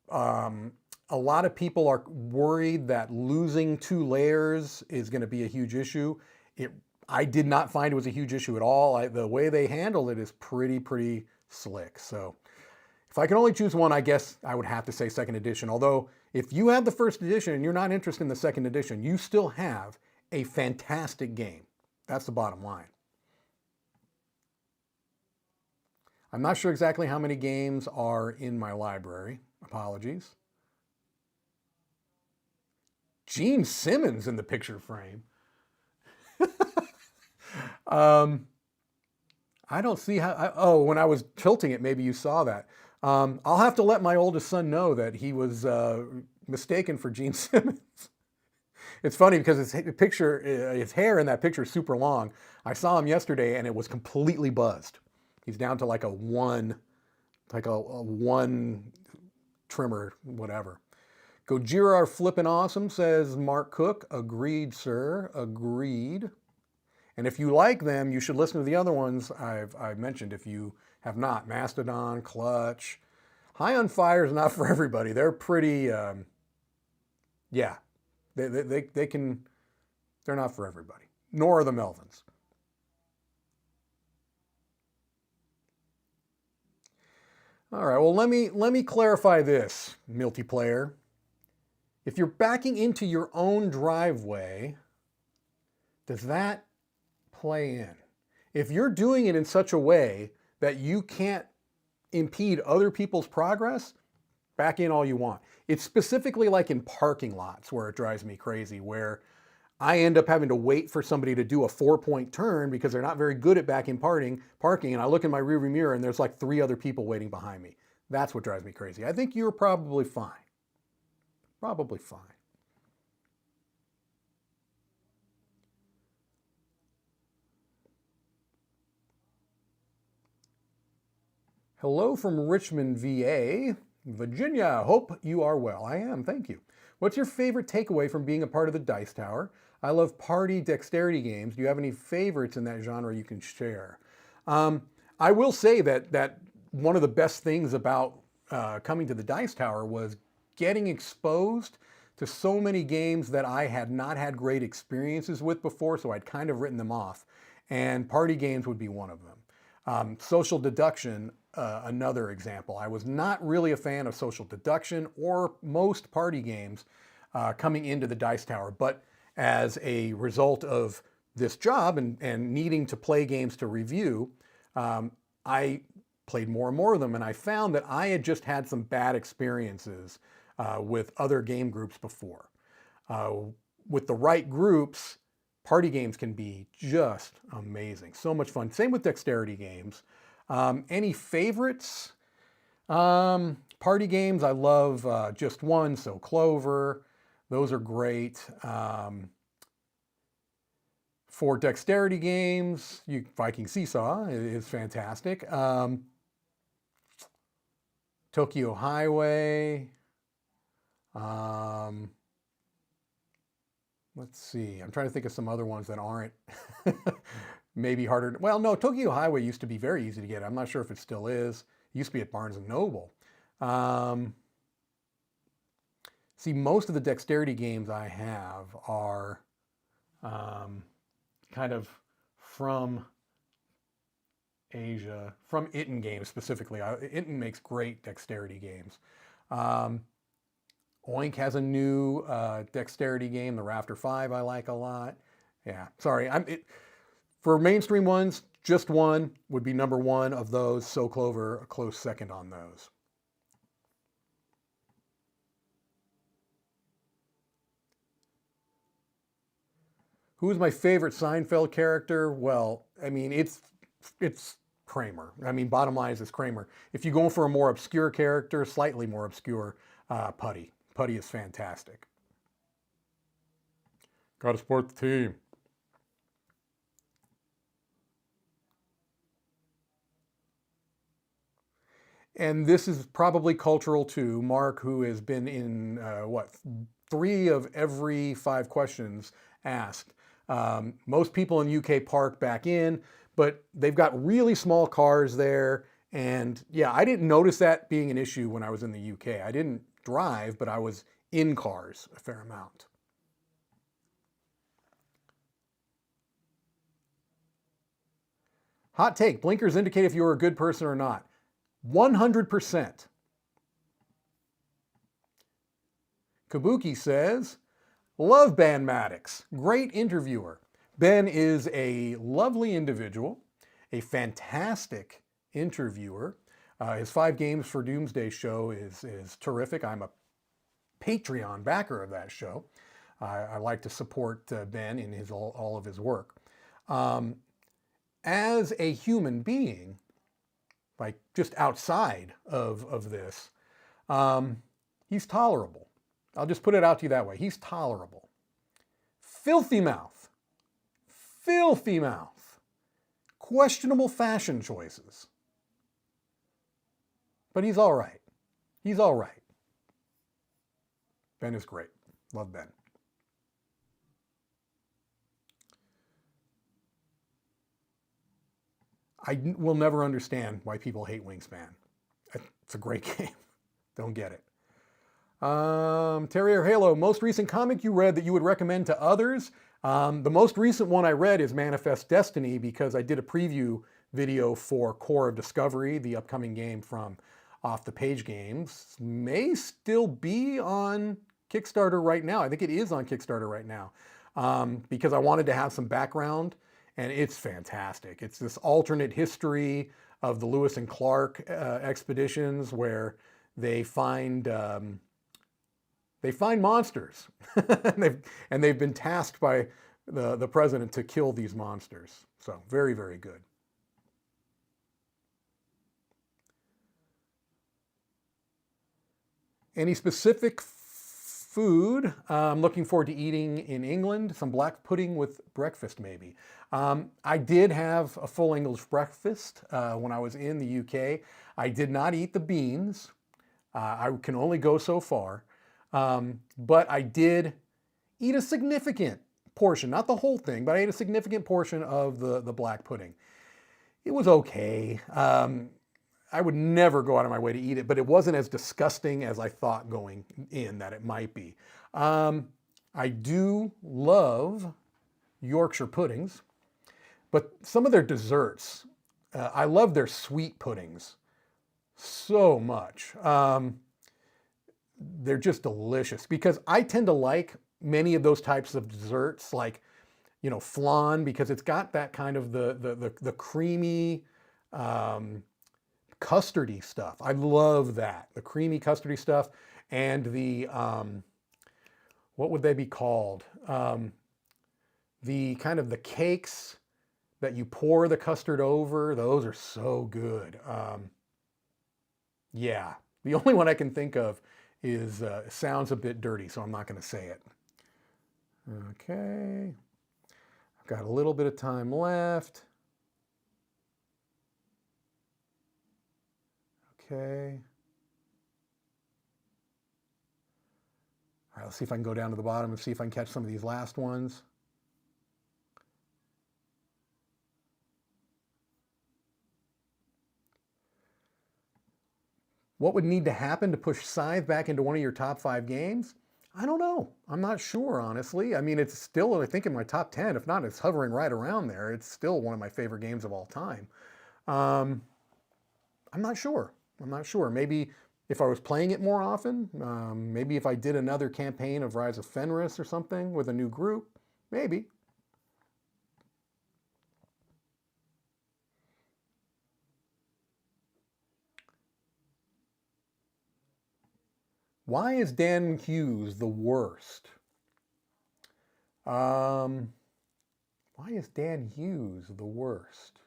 A lot of people are worried that losing 2 layers is going to be a huge issue. I did not find it was a huge issue at all. The way they handled it is pretty slick. So if I can only choose one, I guess I would have to say second edition. Although if you have the first edition and you're not interested in the second edition, you still have a fantastic game. That's the bottom line. I'm not sure exactly how many games are in my library. Apologies. Gene Simmons in the picture frame. I don't see how. When I was tilting it, maybe you saw that. I'll have to let my oldest son know that he was mistaken for Gene Simmons. It's funny because his hair in that picture is super long. I saw him yesterday and it was completely buzzed. He's down to like a one trimmer, whatever. Gojira are flipping awesome, says Mark Cook. Agreed, sir. Agreed. And if you like them, you should listen to the other ones I've mentioned if you have not. Mastodon, Clutch. High on Fire is not for everybody. They're pretty, yeah, they can, they're not for everybody. Nor are the Melvins. All right, well, let me clarify this, multiplayer. If you're backing into your own driveway, does that play in? If you're doing it in such a way that you can't impede other people's progress, back in all you want. It's specifically like in parking lots where it drives me crazy, where I end up having to wait for somebody to do a 4-point turn because they're not very good at back in parking, and I look in my rearview mirror and there's like 3 other people waiting behind me. That's what drives me crazy. I think you're probably fine. Probably fine. Hello from Richmond, VA. Virginia, hope you are well. I am, thank you. What's your favorite takeaway from being a part of the Dice Tower? I love party dexterity games. Do you have any favorites in that genre you can share? I will say that one of the best things about coming to the Dice Tower was getting exposed to so many games that I had not had great experiences with before, so I'd kind of written them off. And party games would be one of them. Social deduction, another example. I was not really a fan of social deduction or most party games coming into the Dice Tower, but as a result of this job and needing to play games to review, I played more and more of them, and I found that I had just had some bad experiences with other game groups before. With the right groups, party games can be just amazing. So much fun. Same with dexterity games. Any favorites? Party games, I love Just One, so Clover. Those are great. For dexterity games, Viking Seesaw is fantastic. Tokyo Highway. Let's see. I'm trying to think of some other ones that aren't maybe harder. Well, no, Tokyo Highway used to be very easy to get. I'm not sure if it still is. It used to be at Barnes & Noble. See, most of the dexterity games I have are kind of from Asia, from Itten Games specifically. Itten makes great dexterity games. Oink has a new dexterity game, the Rafter 5 I like a lot. Yeah, sorry. For mainstream ones, Just One would be number one of those. So Clover, a close second on those. Who is my favorite Seinfeld character? Well, I mean, it's Kramer. I mean, bottom line is it's Kramer. If you go for a more obscure character, slightly more obscure, Putty. Putty is fantastic. Got to support the team. And this is probably cultural too. Mark, who has been in, 3 of every 5 questions asked. Most people in UK park back in, but they've got really small cars there. And yeah, I didn't notice that being an issue when I was in the UK. I didn't drive, but I was in cars a fair amount. Hot take, blinkers indicate if you're a good person or not. 100%. Kabuki says, love Ben Maddox, great interviewer. Ben is a lovely individual, a fantastic interviewer. His 5 Games for Doomsday show is terrific. I'm a Patreon backer of that show. I like to support Ben in all of his work. As a human being, like just outside of this, he's tolerable. I'll just put it out to you that way. He's tolerable. Filthy mouth. Filthy mouth. Questionable fashion choices. But he's all right. He's all right. Ben is great. Love Ben. I will never understand why people hate Wingspan. It's a great game. Don't get it. Terrier Halo, most recent comic you read that you would recommend to others? The most recent one I read is Manifest Destiny because I did a preview video for Core of Discovery, the upcoming game from Off the Page Games. May still be on Kickstarter right now. I think it is on Kickstarter right now because I wanted to have some background, and it's fantastic. It's this alternate history of the Lewis and Clark expeditions where they find monsters, and they've been tasked by the president to kill these monsters. So very, very good. Any specific food I'm looking forward to eating in England? Some black pudding with breakfast, maybe. I did have a full English breakfast when I was in the UK. I did not eat the beans. I can only go so far. But I did eat a significant portion, not the whole thing, but I ate a significant portion of the black pudding. It was okay. I would never go out of my way to eat it, but it wasn't as disgusting as I thought going in that it might be. I do love Yorkshire puddings, but some of their desserts, I love their sweet puddings so much. They're just delicious because I tend to like many of those types of desserts, like, you know, flan, because it's got that kind of the creamy, custardy stuff. I love that. The creamy custardy stuff and the, what would they be called? The kind of the cakes that you pour the custard over, those are so good. Yeah, the only one I can think of is, sounds a bit dirty, so I'm not going to say it. Okay, I've got a little bit of time left. Okay. All right, let's see if I can go down to the bottom and see if I can catch some of these last ones. What would need to happen to push Scythe back into one of your top 5 games? I don't know. I'm not sure, honestly. I mean, it's still, I think, in my top 10. If not, it's hovering right around there. It's still one of my favorite games of all time. I'm not sure. I'm not sure. Maybe if I was playing it more often, maybe if I did another campaign of Rise of Fenris or something with a new group, maybe. Why is Dan Hughes the worst? Why is Dan Hughes the worst?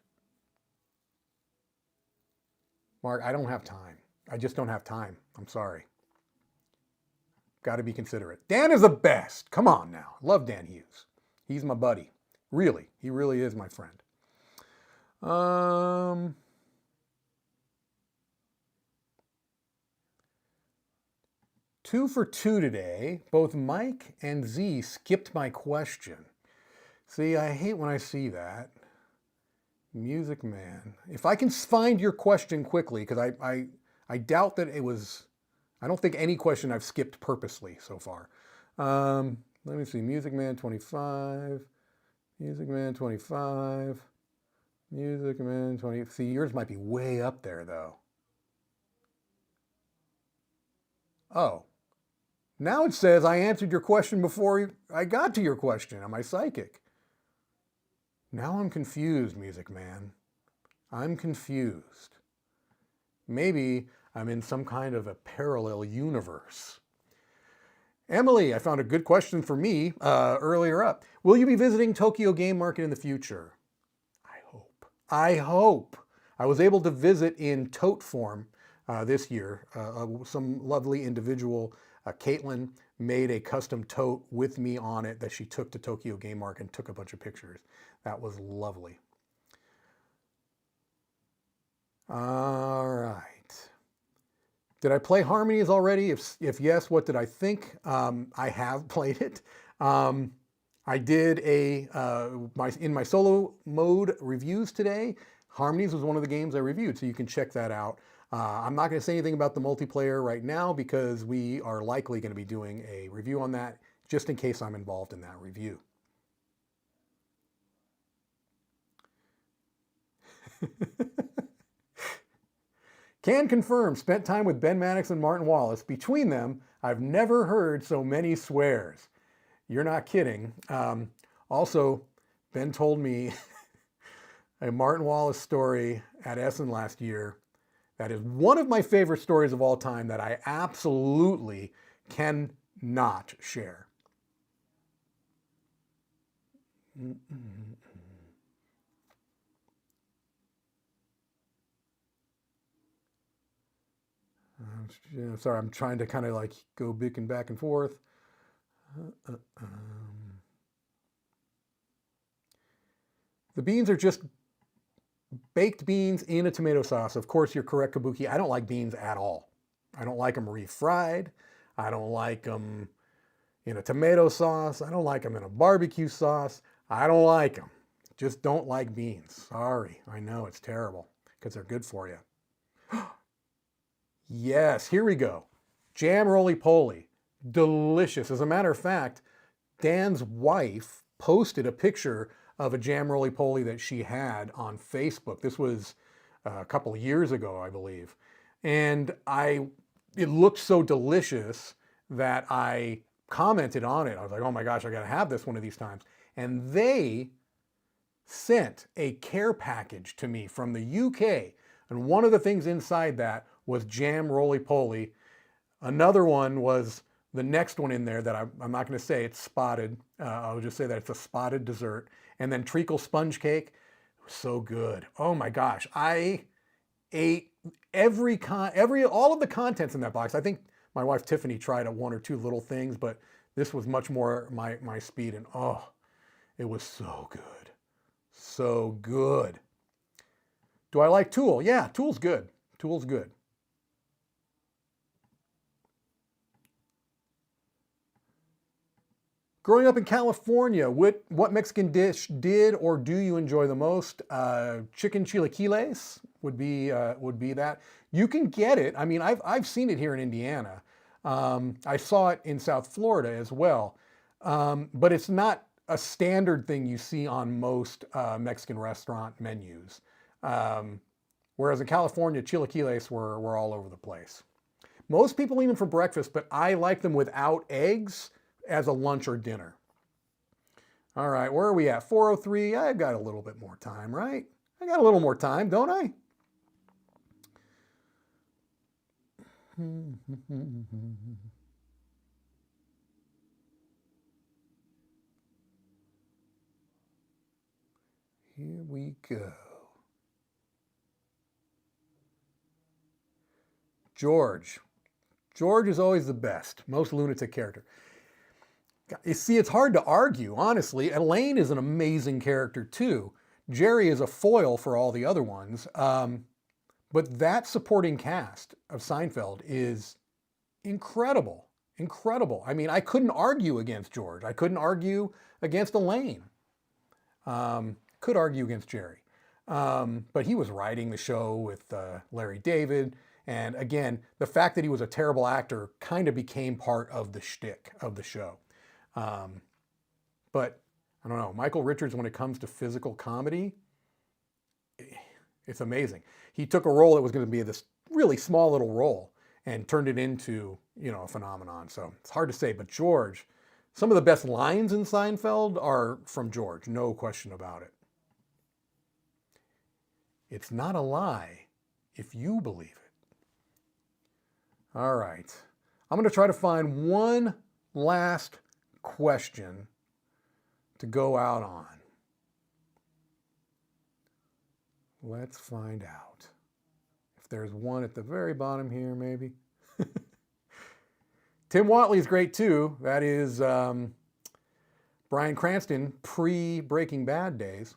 Mark, I don't have time. I just don't have time. I'm sorry. Got to be considerate. Dan is the best. Come on now. Love Dan Hughes. He's my buddy. Really. He really is my friend. 2 for 2 today. Both Mike and Z skipped my question. See, I hate when I see that. Music Man. If I can find your question quickly, because I doubt that it was, I don't think any question I've skipped purposely so far. Let me see. Music Man 25. Music Man 25. Music Man 20. See, yours might be way up there, though. Oh. Now it says I answered your question before I got to your question. Am I psychic? Now I'm confused, Music Man. I'm confused. Maybe I'm in some kind of a parallel universe. Emily, I found a good question for me earlier up. Will you be visiting Tokyo Game Market in the future? I hope. I hope. I was able to visit in tote form this year. Some lovely individual, Caitlin, made a custom tote with me on it that she took to Tokyo Game Mark and took a bunch of pictures. That was lovely. All right. Did I play Harmonies already? If yes, what did I think? I have played it. I did in my solo mode reviews today. Harmonies was one of the games I reviewed, so you can check that out. I'm not going to say anything about the multiplayer right now because we are likely going to be doing a review on that, just in case I'm involved in that review. Can confirm, spent time with Ben Maddox and Martin Wallace. Between them, I've never heard so many swears. You're not kidding. Also, Ben told me a Martin Wallace story at Essen last year that is one of my favorite stories of all time that I absolutely cannot share. Sorry, I'm trying to kind of like go back and forth. The beans are just baked beans in a tomato sauce. Of course, you're correct, Kabuki. I don't like beans at all. I don't like them refried. I don't like them in a tomato sauce. I don't like them in a barbecue sauce. I don't like them. Just don't like beans. Sorry. I know it's terrible because they're good for you. Yes, here we go. Jam roly-poly. Delicious. As a matter of fact, Dan's wife posted a picture of a jam roly-poly that she had on Facebook. This was a couple of years ago, I believe. And it looked so delicious that I commented on it. I was like, oh my gosh, I gotta have this one of these times. And they sent a care package to me from the UK. And one of the things inside that was jam roly-poly. Another one was the next one in there that I'm not going to say it's spotted. I'll just say that it's a spotted dessert. And then treacle sponge cake. It was so good. Oh my gosh. I ate all of the contents in that box. I think my wife Tiffany tried one or two little things, but this was much more my speed. And oh, it was so good. So good. Do I like Tool? Yeah, Tool's good. Tool's good. Growing up in California, what Mexican dish did or do you enjoy the most? Chicken chilaquiles would be that. You can get it. I mean, I've seen it here in Indiana. I saw it in South Florida as well, but it's not a standard thing you see on most Mexican restaurant menus. Whereas in California, chilaquiles were all over the place. Most people eat them for breakfast, but I like them without eggs as a lunch or dinner. All right, where are we at? 4:03. I've got a little bit more time, right? I got a little more time, don't I? Here we go. George. George is always the best, most lunatic character. You see, it's hard to argue, honestly. Elaine is an amazing character too. Jerry is a foil for all the other ones. But that supporting cast of Seinfeld is incredible. Incredible. I mean, I couldn't argue against George. I couldn't argue against Elaine. Could argue against Jerry. But he was writing the show with Larry David. And again, the fact that he was a terrible actor kind of became part of the shtick of the show. But I don't know, Michael Richards, when it comes to physical comedy, it's amazing. He took a role that was going to be this really small little role and turned it into, a phenomenon. So it's hard to say, but George, some of the best lines in Seinfeld are from George, no question about it. It's not a lie if you believe it. All right. I'm going to try to find one last question to go out on. Let's find out. If there's one at the very bottom here, maybe. Tim Whatley's great too. That is Bryan Cranston pre-Breaking Bad days.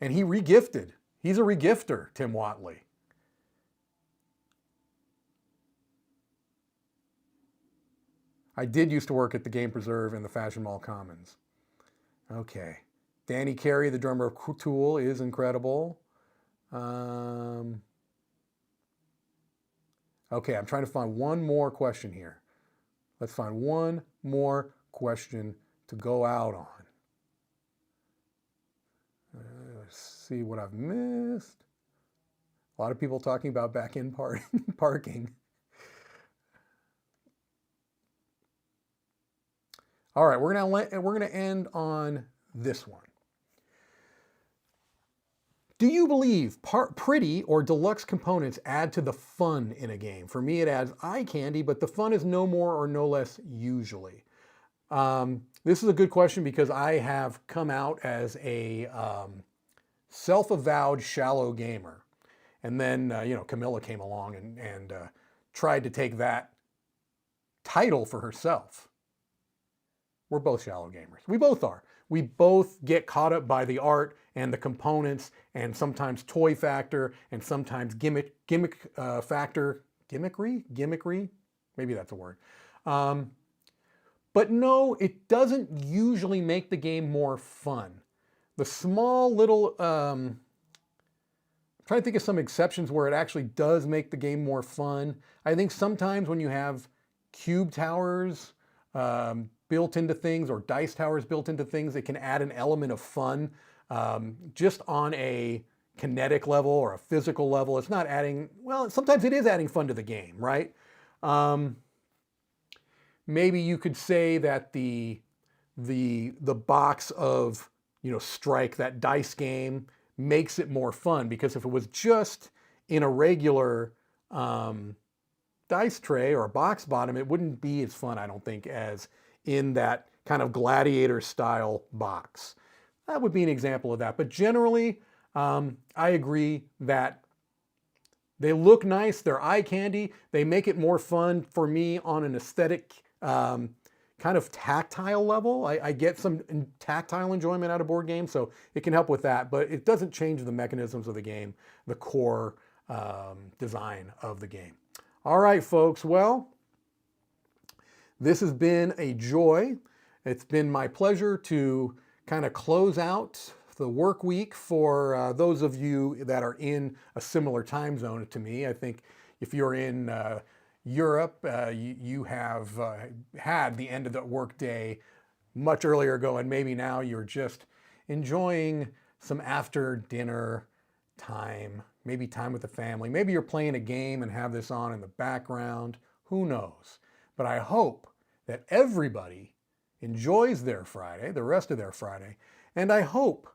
And he regifted. He's a regifter, Tim Whatley. I did used to work at the Game Preserve in the Fashion Mall Commons. Okay. Danny Carey, the drummer of Tool, is incredible. Okay, I'm trying to find one more question here. Let's find one more question to go out on. Let's see what I've missed. A lot of people talking about back-end parking. All right, we're gonna end on this one. Do you believe pretty or deluxe components add to the fun in a game? For me, it adds eye candy, but the fun is no more or no less usually. This is a good question because I have come out as a self-avowed shallow gamer. And then, Camilla came along and tried to take that title for herself. We're both shallow gamers. We both are. We both get caught up by the art and the components and sometimes toy factor and sometimes gimmick factor. Gimmickry? Maybe that's a word. But no, it doesn't usually make the game more fun. The small little, I'm trying to think of some exceptions where it actually does make the game more fun. I think sometimes when you have cube towers built into things or dice towers built into things, it can add an element of fun just on a kinetic level or a physical level. It's not adding, well, sometimes it is adding fun to the game, right? Maybe you could say that the box of, Strike, that dice game, makes it more fun, because if it was just in a regular dice tray or a box bottom, it wouldn't be as fun, I don't think, as in that kind of gladiator style box. That would be an example of that. But generally, I agree that they look nice, they're eye candy, they make it more fun for me on an aesthetic kind of tactile level. I get some tactile enjoyment out of board games, so it can help with that, but it doesn't change the mechanisms of the game, the core design of the game. All right, folks, well, this has been a joy. It's been my pleasure to kind of close out the work week for those of you that are in a similar time zone to me. I think if you're in Europe, you have had the end of the work day much earlier ago, and maybe now you're just enjoying some after dinner time, maybe time with the family. Maybe you're playing a game and have this on in the background. Who knows? But I hope that everybody enjoys their Friday, the rest of their Friday, and I hope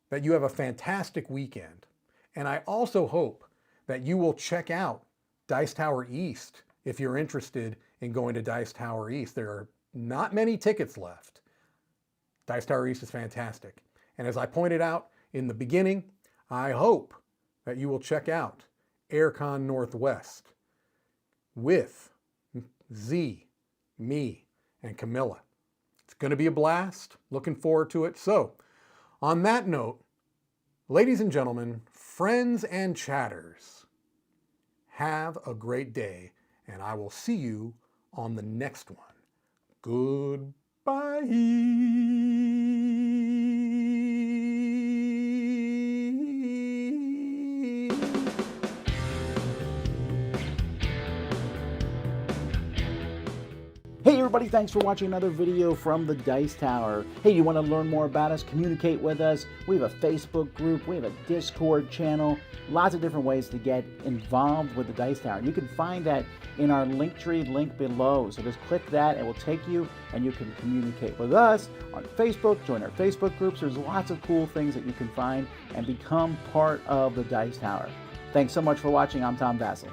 that you have a fantastic weekend. And I also hope that you will check out Dice Tower East if you're interested in going to Dice Tower East. There are not many tickets left. Dice Tower East is fantastic. And as I pointed out in the beginning, I hope that you will check out AirCon Northwest with Z, me, and Camilla. It's going to be a blast. Looking forward to it. So, on that note, ladies and gentlemen, friends and chatters, have a great day, and I will see you on the next one. Goodbye. Hey everybody, thanks for watching another video from the Dice Tower. Hey, you want to learn more about us, communicate with us? We have a Facebook group, we have a Discord channel, lots of different ways to get involved with the Dice Tower. You can find that in our Linktree link below. So just click that, it will take you and you can communicate with us on Facebook, join our Facebook groups. There's lots of cool things that you can find and become part of the Dice Tower. Thanks so much for watching. I'm Tom Vasel.